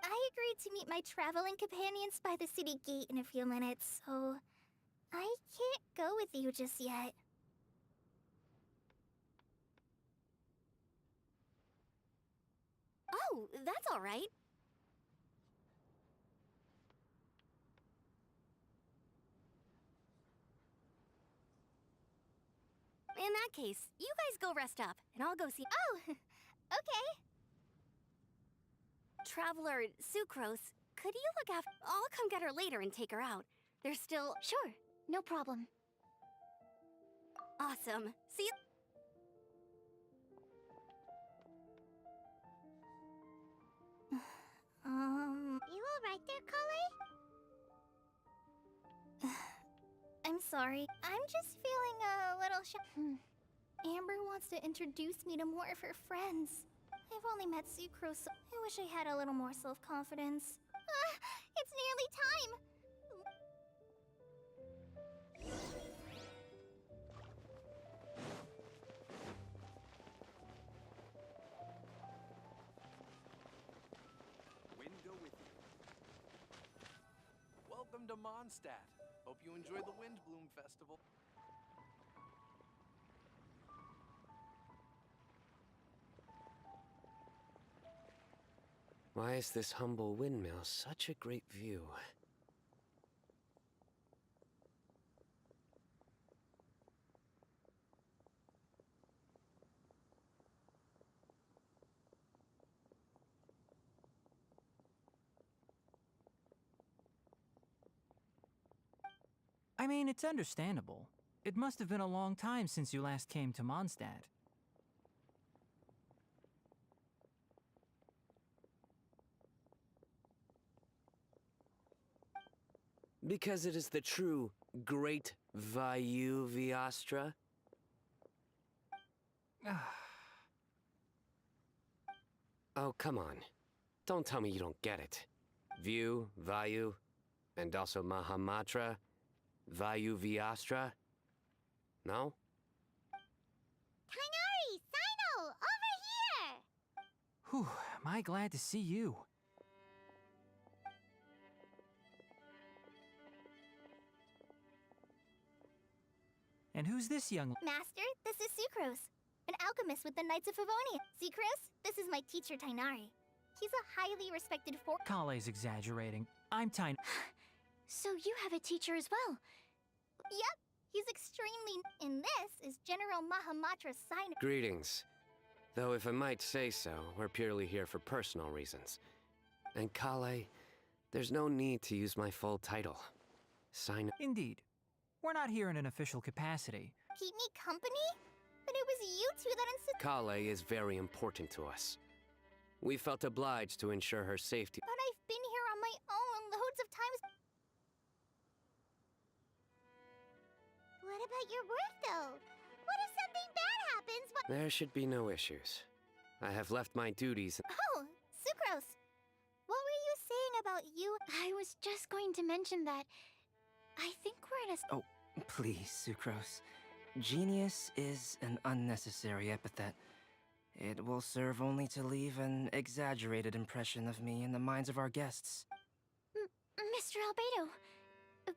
I agreed to meet my traveling companions by the city gate in a few minutes, so I can't go with you just yet. Oh, that's all right. In that case, you guys go rest up, and I'll go see— Oh, okay. Traveler Sucrose, could you look after— I'll come get her later and take her out. There's still— Sure, no problem. Awesome. See you— You alright there, Kale? I'm sorry. I'm just feeling a little Amber wants to introduce me to more of her friends. I've only met Sucrose, so I wish I had a little more self-confidence. It's nearly time! Wind go with you. Welcome to Mondstadt. Hope you enjoy the Windbloom Festival. Why is this humble windmill such a great view? I mean, it's understandable. It must have been a long time since you last came to Mondstadt. Because it is the true Great Vayu Viastra? Oh, come on. Don't tell me you don't get it. View, Vayu, and also Mahamatra, Vayu Viastra? No? Kainari! Sino! Over here! Whew, am I glad to see you. And who's this young— Master, this is Sucrose, an alchemist with the Knights of Favonia. Sucrose, this is my teacher, Tainari. He's a highly respected Kale's exaggerating. I'm Tiny. So you have a teacher as well? Yep, he's extremely— And this is General Mahamatra Sino. Greetings. Though if I might say so, we're purely here for personal reasons. And Kale, there's no need to use my full title. Sino— Indeed. We're not here in an official capacity. Keep me company? But it was you two that insisted— Kale is very important to us. We felt obliged to ensure her safety. But I've been here on my own loads of times. What about your work, though? What if something bad happens? There should be no issues. I have left my duties. Oh, Sucrose! What were you saying about you? I was just going to mention that I think we're in a... Oh, please, Sucrose. Genius is an unnecessary epithet. It will serve only to leave an exaggerated impression of me in the minds of our guests. Mr. Albedo,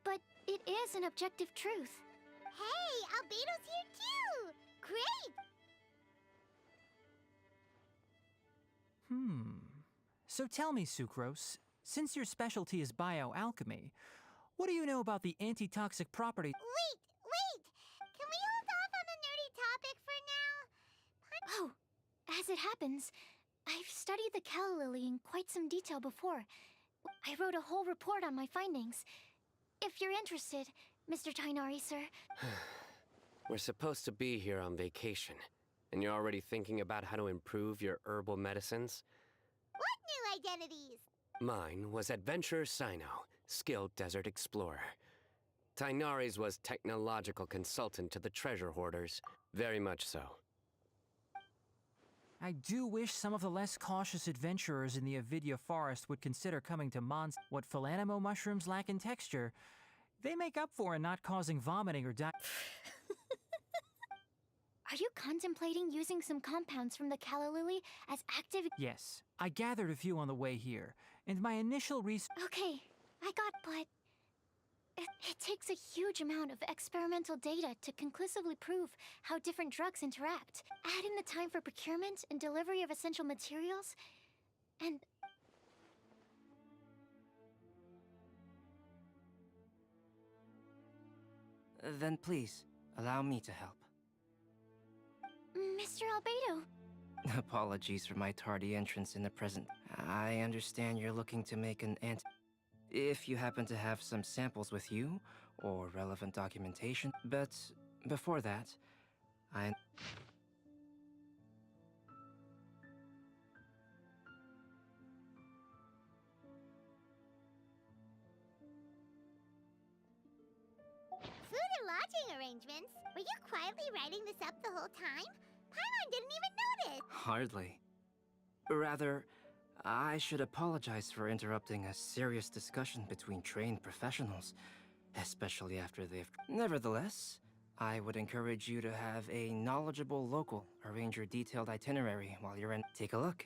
but it is an objective truth. Hey, Albedo's here too! Great! So tell me, Sucrose, since your specialty is bioalchemy, what do you know about the antitoxic property? Wait! Can we hold off on the nerdy topic for now? Oh, as it happens, I've studied the calla lily in quite some detail before. I wrote a whole report on my findings. If you're interested, Mr. Tainari, sir. We're supposed to be here on vacation, and you're already thinking about how to improve your herbal medicines? What new identities? Mine was Adventurer Sino, skilled desert explorer. Tainari's was technological consultant to the treasure hoarders. Very much so. I do wish some of the less cautious adventurers in the Avidya forest would consider coming to Mons. What Philanimo mushrooms lack in texture, they make up for in not causing vomiting or Are you contemplating using some compounds from the calla lily as active... Yes, I gathered a few on the way here, and my initial research... Okay, but... It takes a huge amount of experimental data to conclusively prove how different drugs interact. Add in the time for procurement and delivery of essential materials, and... Then please, allow me to help. Mr. Albedo. Apologies for my tardy entrance in the present. I understand you're looking to make an If you happen to have some samples with you, or relevant documentation, but before that, Food and lodging arrangements? Were you quietly writing this up the whole time? Paimon didn't even notice! hardly. Rather, I should apologize for interrupting a serious discussion between trained professionals, especially after they've... Nevertheless, I would encourage you to have a knowledgeable local arrange your detailed itinerary while you're in. Take a look.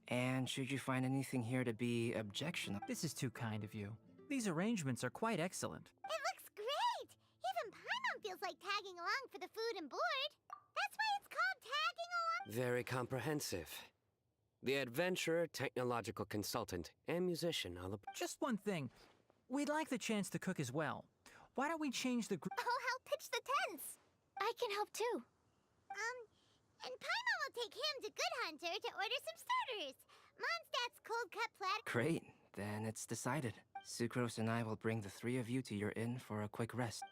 And should you find anything here to be objectionable... This is too kind of you. These arrangements are quite excellent. It looks great! Even Paimon feels like tagging along for the food and board. That's why it's called tagging along. Very comprehensive. The adventurer, technological consultant, and musician are the... Just one thing. We'd like the chance to cook as well. Why don't we change the group? I'll help pitch the tents. I can help too. And Paimon will take him to Good Hunter to order some starters. Mondstadt's cold cut platter. Great, then it's decided. Sucrose and I will bring the three of you to your inn for a quick rest.